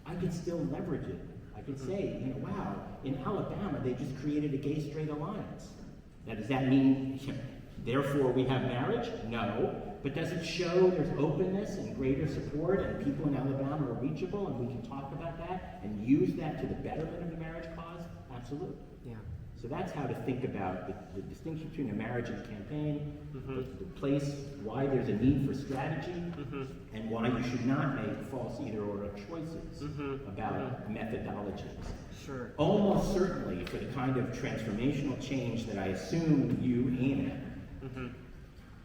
I could still leverage it. I could say, wow, in Alabama, they just created a gay-straight alliance. Now, does that mean, therefore, we have marriage? No. But does it show there's openness and greater support, and people in Alabama are reachable, and we can talk about that and use that to the betterment of the marriage cause? Absolutely. Yeah. So that's how to think about the distinction between a marriage and a campaign, the place, why there's a need for strategy, and why you should not make false either-or choices about methodologies. Sure. Almost certainly, for the kind of transformational change that I assume you aim at,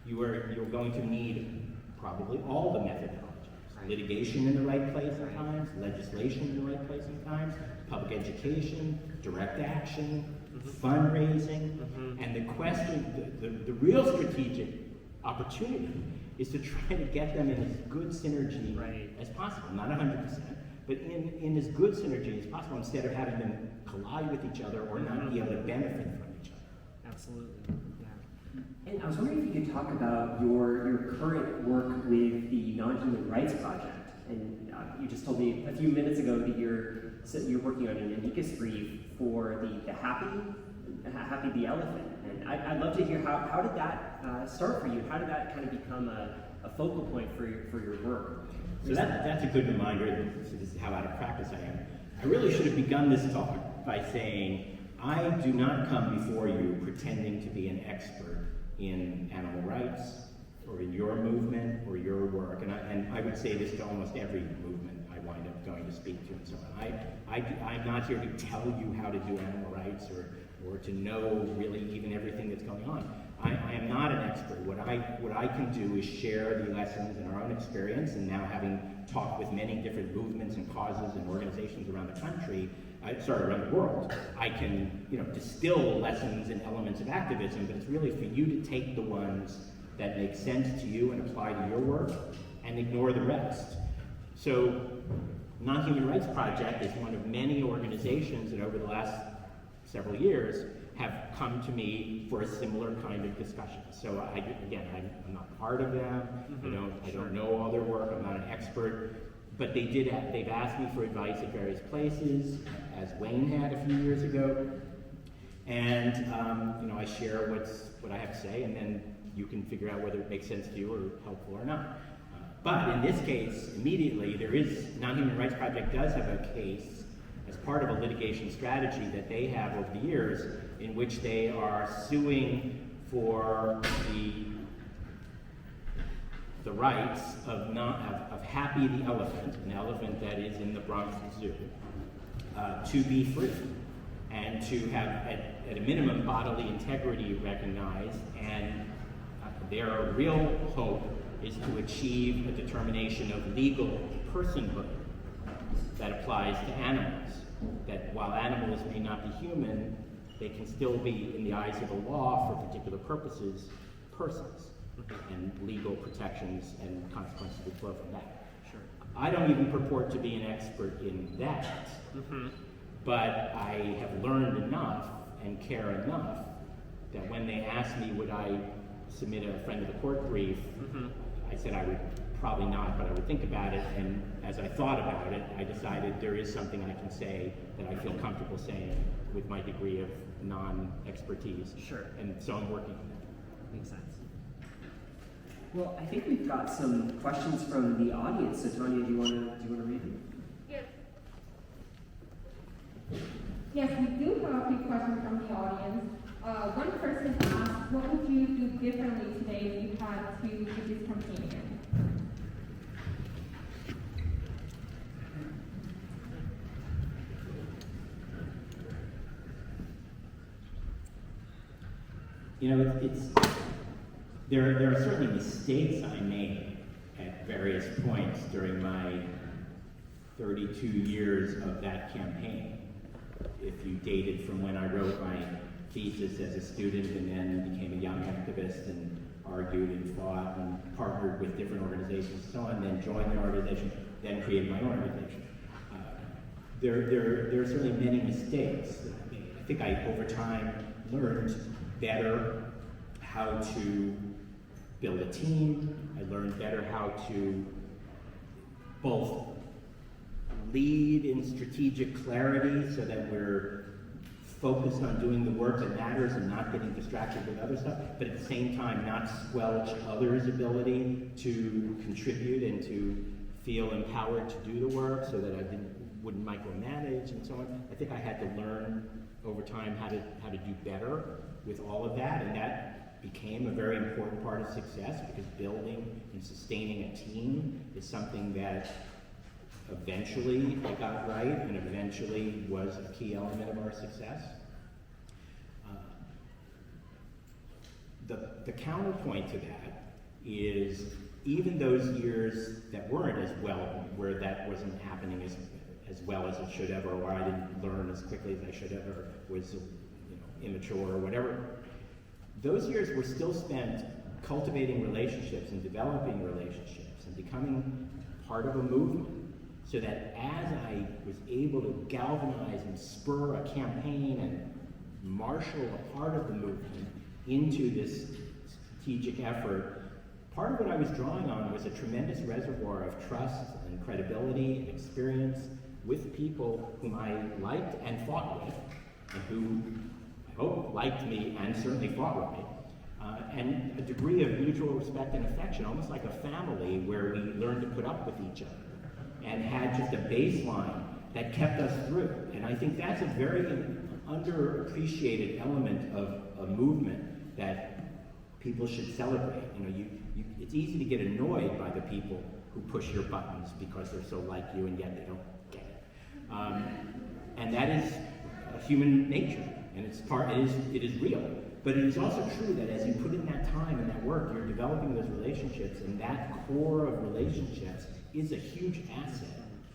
you're going to need probably all the methodologies. Right. Litigation in the right place at times, legislation in the right place at times, public education, direct action, fundraising, and the question, the real strategic opportunity is to try to get them in as good synergy as possible, not 100%, but in as good synergy as possible, instead of having them collide with each other or not be able to benefit from each other. Absolutely, yeah. And I was wondering if you could talk about your current work with the Non-Human Rights Project. And you just told me a few minutes ago that you're working on an amicus brief for the Happy the Elephant. And I'd love to hear how did that start for you? How did that kind of become a focal point for your work? So that's a good reminder. This is how out of practice I am. I really should have begun this talk by saying, I do not come before you pretending to be an expert in animal rights, or in your movement, or your work. And I would say this to almost every movement I wind up going to speak to and so on. I'm not here to tell you how to do animal rights, or to know really even everything that's going on. I am not an expert. What I can do is share the lessons in our own experience, and now having talked with many different movements and causes and organizations around the country, around the world, I can distill lessons and elements of activism, but it's really for you to take the ones that make sense to you and apply to your work, and ignore the rest. So, Non-Human Rights Project is one of many organizations that over the last several years have come to me for a similar kind of discussion. So I'm not part of them. I don't know all their work. I'm not an expert, but they've asked me for advice at various places, as Wayne had a few years ago, and I share what I have to say, and then you can figure out whether it makes sense to you or helpful or not. But in this case, immediately, Non-Human Rights Project does have a case as part of a litigation strategy that they have over the years, in which they are suing for the rights of Happy the elephant, an elephant that is in the Bronx Zoo, to be free and to have, at a minimum, bodily integrity recognized, and their real hope is to achieve a determination of legal personhood that applies to animals. That while animals may not be human, they can still be, in the eyes of the law, for particular purposes, persons. And legal protections and consequences would flow from that. Sure. I don't even purport to be an expert in that, but I have learned enough and care enough that when they asked me would I submit a friend of the court brief, I said I would probably not, but I would think about it, and as I thought about it, I decided there is something I can say that I feel comfortable saying with my degree of non-expertise. Sure. And so I'm working on that. Makes sense. Well, I think we've got some questions from the audience. So Tanya, do you want to read them? Yes. Yes, we do have a few questions from the audience. One person asked, what would you do differently today if you had to do this campaign again? You know, there are certainly mistakes I made at various points during my 32 years of that campaign. If you dated from when I wrote my thesis as a student and then became a young activist and argued and fought and partnered with different organizations and so on, then joined the organization, then created my own organization. There are certainly many mistakes that I made. I think I, over time, learned better how to build a team. I learned better how to both lead in strategic clarity so that we're focused on doing the work that matters and not getting distracted with other stuff, but at the same time not squelch others' ability to contribute and to feel empowered to do the work so that I wouldn't micromanage and so on. I think I had to learn over time how to do better with all of that, and that became a very important part of success because building and sustaining a team is something that eventually I got right and eventually was a key element of our success. The counterpoint to that is even those years that weren't as well, where that wasn't happening as well as it should have, or where I didn't learn as quickly as I should have, or was immature or whatever, those years were still spent cultivating relationships and developing relationships and becoming part of a movement. So that as I was able to galvanize and spur a campaign and marshal a part of the movement into this strategic effort, part of what I was drawing on was a tremendous reservoir of trust and credibility and experience with people whom I liked and fought with, and who I hope liked me and certainly fought with me. And a degree of mutual respect and affection, almost like a family where we learned to put up with each other and had just a baseline that kept us through. And I think that's a very underappreciated element of a movement that people should celebrate. It's easy to get annoyed by the people who push your buttons because they're so like you and yet they don't get it. And that is human nature, and it is real. But it is also true that as you put in that time and that work, you're developing those relationships, and that core of relationships is a huge asset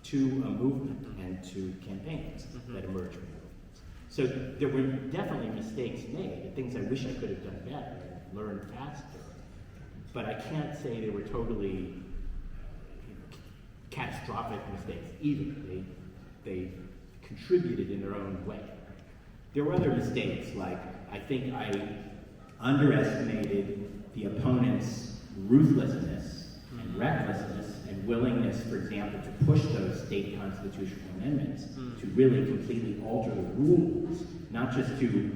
to a movement and to campaigns that emerge from movements. So there were definitely mistakes made, things I wish I could have done better and learned faster. But I can't say they were totally catastrophic mistakes either. They contributed in their own way. There were other mistakes, like I think I underestimated the opponent's ruthlessness and recklessness and willingness, for example, to push those state constitutional amendments to really completely alter the rules, not just to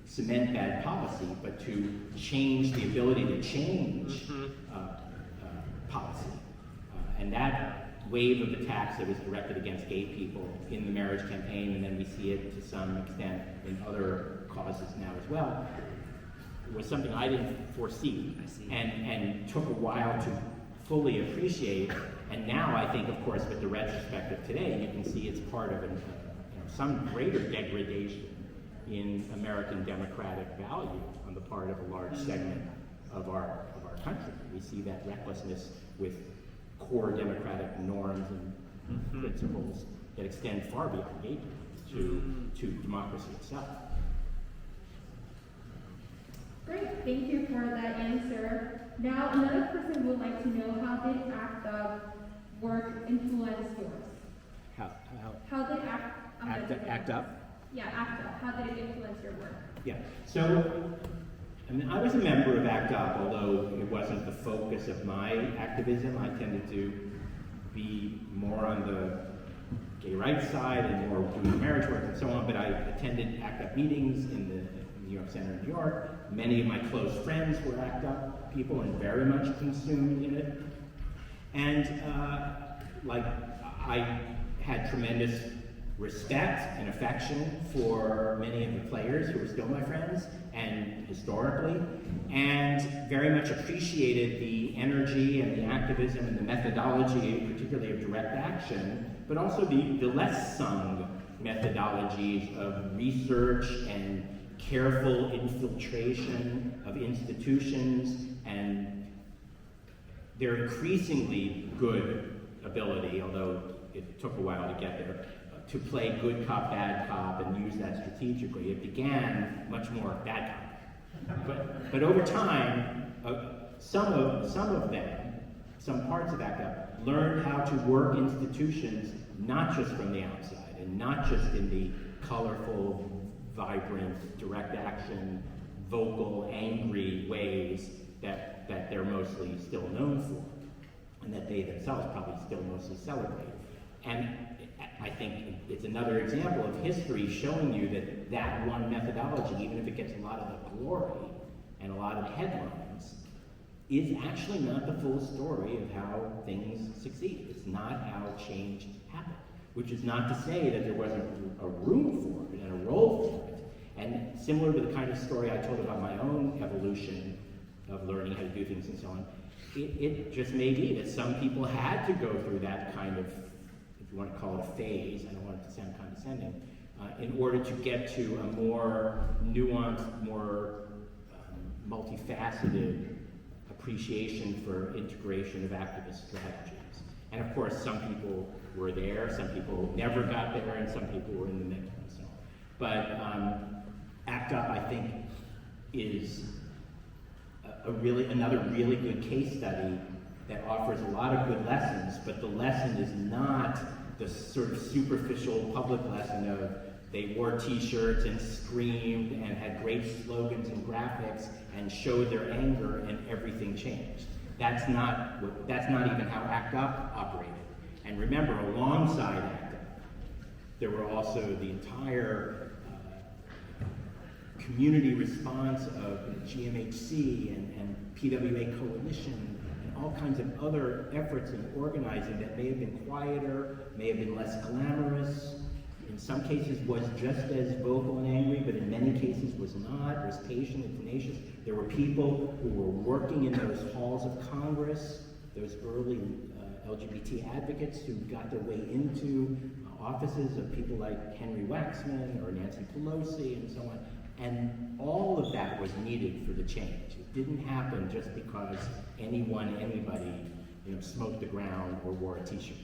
cement bad policy, but to change the ability to change policy. And that wave of attacks that was directed against gay people in the marriage campaign, and then we see it to some extent in other causes now as well, was something I didn't foresee and took a while to fully appreciate. And now I think, of course, with the retrospect of today, you can see it's part of some greater degradation in American democratic value on the part of a large segment of our country. We see that recklessness with core democratic norms and principles that extend far beyond gay to democracy itself. Great, thank you for that answer. Now, another person would like to know, how did ACT UP work influence yours? How did ACT UP? Yeah, ACT UP. How did it influence your work? Yeah. So, I was a member of ACT UP, although it wasn't the focus of my activism. I tended to be more on the gay rights side and more doing marriage work and so on, but I attended ACT UP meetings in the New York Center in New York. Many of my close friends were ACT UP people and very much consumed in it. And I had tremendous respect and affection for many of the players who are still my friends, and historically, and very much appreciated the energy and the activism and the methodology, particularly of direct action, but also the less sung methodologies of research and careful infiltration of institutions, and their increasingly good ability, although it took a while to get there, to play good cop, bad cop, and use that strategically. It began much more bad cop. But over time, some of them, some parts of ACT UP, learned how to work institutions not just from the outside, and not just in the colorful, vibrant, direct action, vocal, angry ways that they're mostly still known for, and that they themselves probably still mostly celebrate. And I think it's another example of history showing you that that one methodology, even if it gets a lot of the glory and a lot of the headlines, is actually not the full story of how things succeed. It's not how change happened, which is not to say that there wasn't a room for it and a role for it. And similar to the kind of story I told about my own evolution of learning how to do things and so on, it just may be that some people had to go through that kind of, if you want to call it a phase, I don't want it to sound condescending, in order to get to a more nuanced, more multifaceted appreciation for integration of activist strategies. And of course, some people were there, some people never got there, and some people were in the mix and so on. But ACT UP, I think, is another really good case study that offers a lot of good lessons, but the lesson is not the sort of superficial public lesson of they wore t-shirts and screamed and had great slogans and graphics and showed their anger and everything changed. That's not even how ACT UP operated. And remember, alongside ACT UP, there were also the entire community response of GMHC and PWA Coalition and all kinds of other efforts in organizing that may have been quieter, may have been less glamorous, in some cases was just as vocal and angry, but in many cases was not, was patient and tenacious. There were people who were working in those halls of Congress, those early LGBT advocates who got their way into offices of people like Henry Waxman or Nancy Pelosi and so on. And all of that was needed for the change. It didn't happen just because anybody, smoked the ground or wore a t-shirt.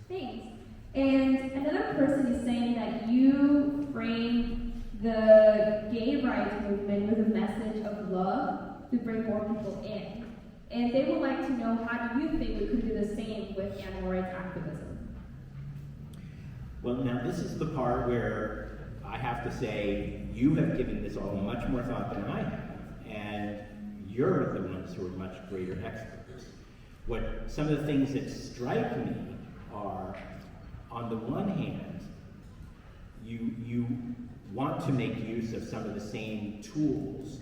Thanks. And another person is saying that you framed the gay rights movement with a message of love to bring more people in. And they would like to know, how do you think we could do the same with animal rights activism? Well, now this is the part where I have to say, you have given this all much more thought than I have, and you're the ones who are much greater experts. Some of the things that strike me are, on the one hand, you want to make use of some of the same tools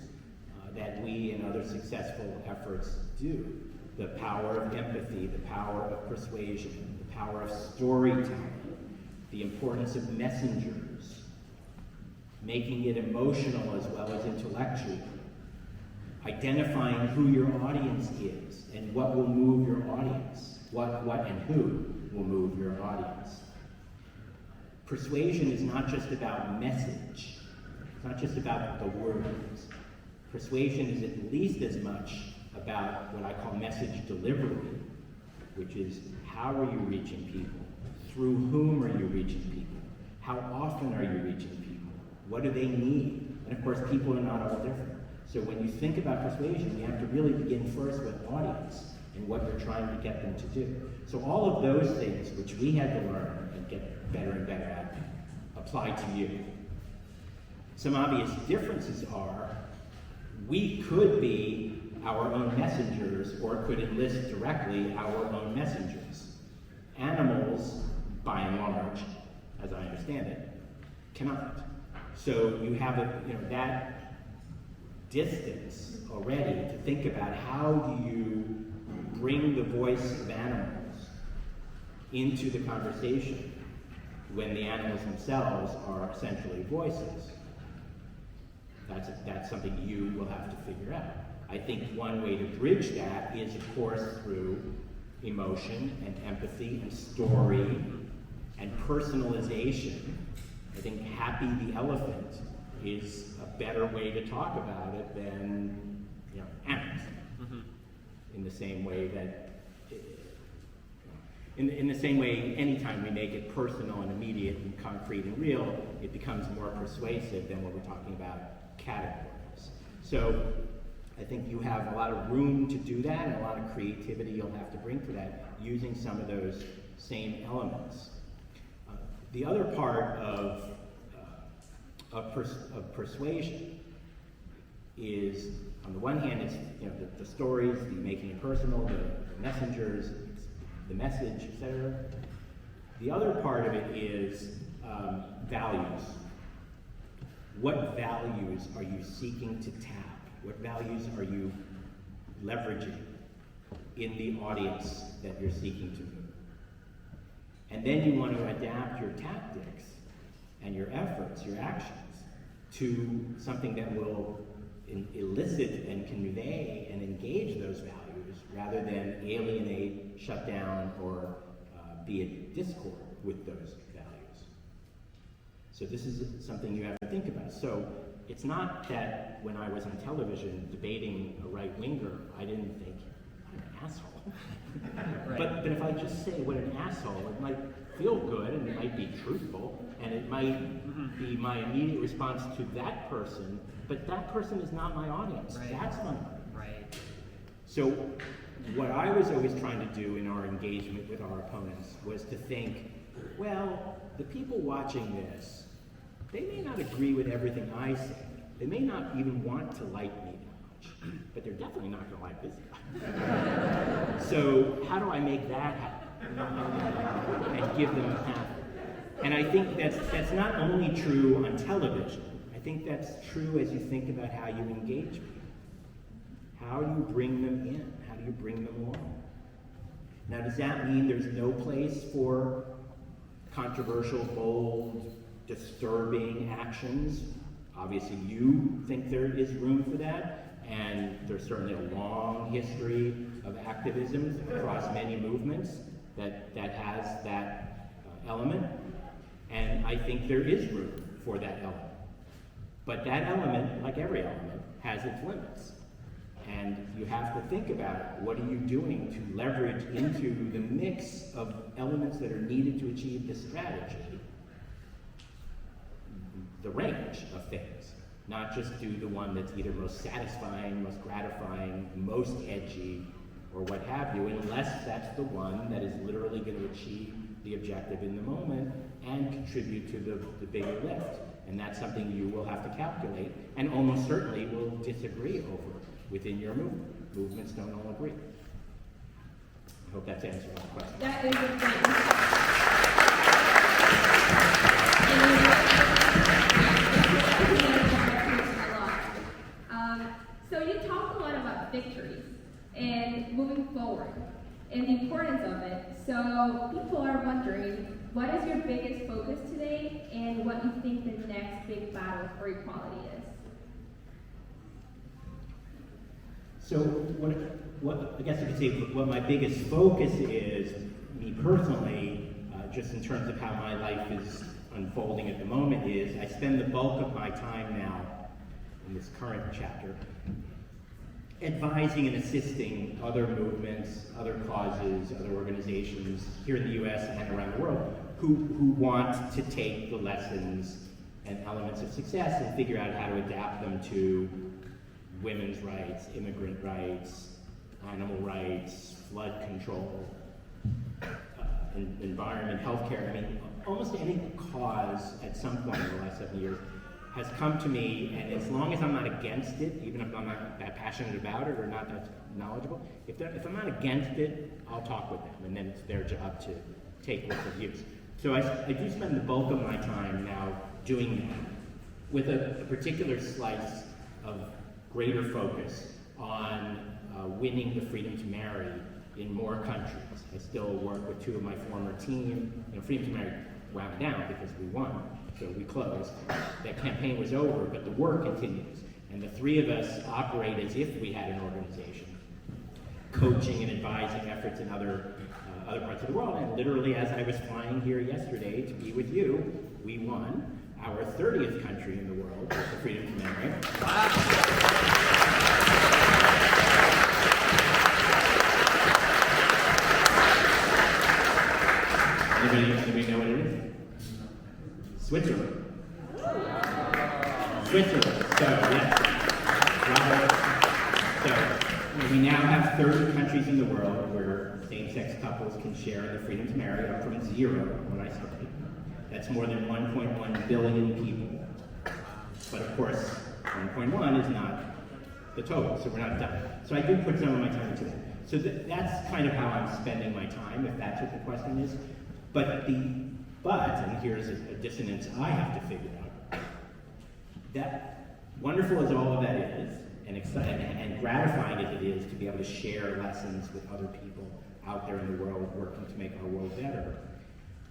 that we and other successful efforts do. The power of empathy, the power of persuasion, the power of storytelling, the importance of messengers, making it emotional as well as intellectual, identifying who your audience is and what will move your audience, what and who will move your audience. Persuasion is not just about message. It's not just about the words. Persuasion is at least as much about what I call message delivery, which is how are you reaching people? Through whom are you reaching people? How often are you reaching people? What do they need? And of course, people are not all different. So when you think about persuasion, you have to really begin first with audience and what you're trying to get them to do. So all of those things, which we had to learn and get better and better at, apply to you. Some obvious differences are, we could be our own messengers or could enlist directly our own messengers. Animals, by and large, as I understand it, cannot. So you have that distance already to think about how do you bring the voice of animals into the conversation when the animals themselves are essentially voices. That's something you will have to figure out. I think one way to bridge that is, of course, through emotion and empathy and story and personalization. I think Happy the Elephant is a better way to talk about it than, animals. In the same way that, in the same way, anytime we make it personal and immediate and concrete and real, it becomes more persuasive than when we're talking about categories. So I think you have a lot of room to do that, and a lot of creativity you'll have to bring to that, using some of those same elements. The other part of persuasion is, on the one hand, it's the stories, the making it personal, the messengers, the message, etc. The other part of it is values. What values are you seeking to tap? What values are you leveraging in the audience that you're seeking to move? And then you want to adapt your tactics and your efforts, your actions, to something that will elicit and convey and engage those values, rather than alienate, shut down, or be at discord with those values. So this is something you have to think about. So it's not that when I was on television debating a right-winger, I didn't think, I'm an asshole. Right. But if I just say what an asshole, it might feel good, and it might be truthful, and it might be my immediate response to that person, but that person is not my audience. Right. That's my audience. Right. So what I was always trying to do in our engagement with our opponents was to think, well, the people watching this, they may not agree with everything I say. They may not even want to like me that much, but they're definitely not going to like this guy. So how do I make that happen? And give them a path. And I think that's not only true on television. I think that's true as you think about how you engage people. How do you bring them in? How do you bring them along? Now, does that mean there's no place for controversial, bold, disturbing actions? Obviously, you think there is room for that, and there's certainly a long history of activism across many movements that has that element, and I think there is room for that element. But that element, like every element, has its limits. And you have to think about what are you doing to leverage into the mix of elements that are needed to achieve this strategy, the range of things, not just do the one that's either most satisfying, most gratifying, most edgy, or what have you, unless that's the one that is literally going to achieve the objective in the moment and contribute to the bigger lift. And that's something you will have to calculate, and almost certainly will disagree over within your movement. Movements don't all agree. I hope that's answering the question. That is a thing. So you talked a lot about victories and moving forward and the importance of it. So people are wondering, what is your biggest focus today, and what you think the next big battle for equality is? So what I guess I could say what my biggest focus is, me personally, just in terms of how my life is unfolding at the moment, is I spend the bulk of my time now in this current chapter advising and assisting other movements, other causes, other organizations here in the US and around the world who want to take the lessons and elements of success and figure out how to adapt them to women's rights, immigrant rights, animal rights, flood control, environment, healthcare. I mean, almost any cause at some point in the last 7 years has come to me, and as long as I'm not against it, even if I'm not that passionate about it or not that knowledgeable, if I'm not against it, I'll talk with them, and then it's their job to take what's of use. So I do spend the bulk of my time now doing that, with a particular slice of greater focus on winning the freedom to marry in more countries. I still work with two of my former team. Freedom to marry wound down because we won, so we closed. That campaign was over, but the work continues. And the three of us operate as if we had an organization, coaching and advising efforts in other parts of the world. And literally, as I was flying here yesterday to be with you, we won our 30th country in the world with the Freedom to Marry. Anybody know what it is? Switzerland. Switzerland. So, yes. So, we now have 30 countries in the world where same-sex couples can share the freedom to marry, up from 0 when I started. That's more than 1.1 billion people. But of course, 1.1 is not the total, so we're not done. So I do put some of my time into that. So that's kind of how I'm spending my time, if that's what the question is. But, and here's a dissonance I have to figure out. That wonderful as all of that is, and exciting and gratifying as it is to be able to share lessons with other people out there in the world working to make our world better,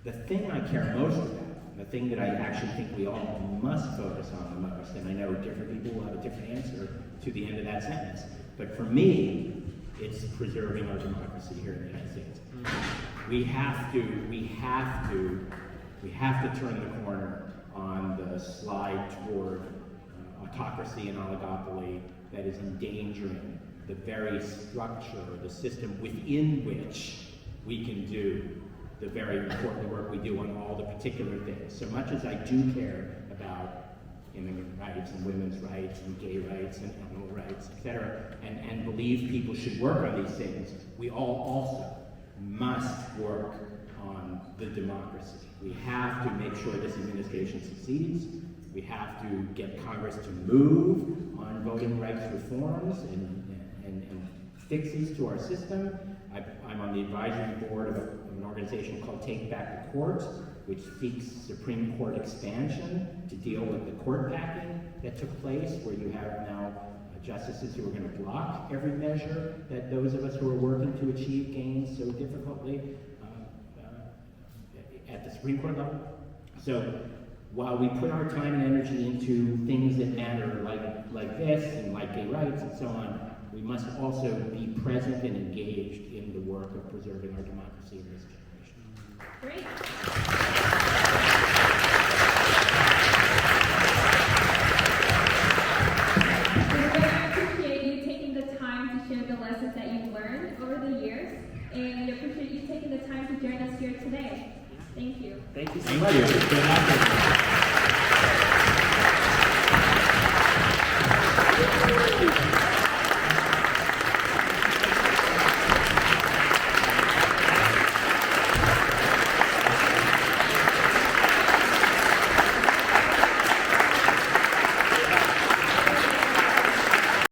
the thing I care most about, the thing that I actually think we all must focus on the most, and I know different people will have a different answer to the end of that sentence, but for me, it's preserving our democracy here in the United States. We have to turn the corner on the slide toward autocracy and oligopoly that is endangering the very structure, the system within which we can do the very important work we do on all the particular things. So much as I do care about immigrant rights and women's rights and gay rights and animal rights, etc., and believe people should work on these things, we all also must work on the democracy. We have to make sure this administration succeeds. We have to get Congress to move on voting rights reforms and fixes to our system. I'm on the advisory board of an organization called Take Back the Court, which seeks Supreme Court expansion to deal with the court packing that took place, where you have now justices who are going to block every measure that those of us who are working to achieve gains so difficultly at the Supreme Court level. So while we put our time and energy into things that matter like this and like gay rights and so on, we must also be present and engaged in the work of preserving our democracy in this generation. Great.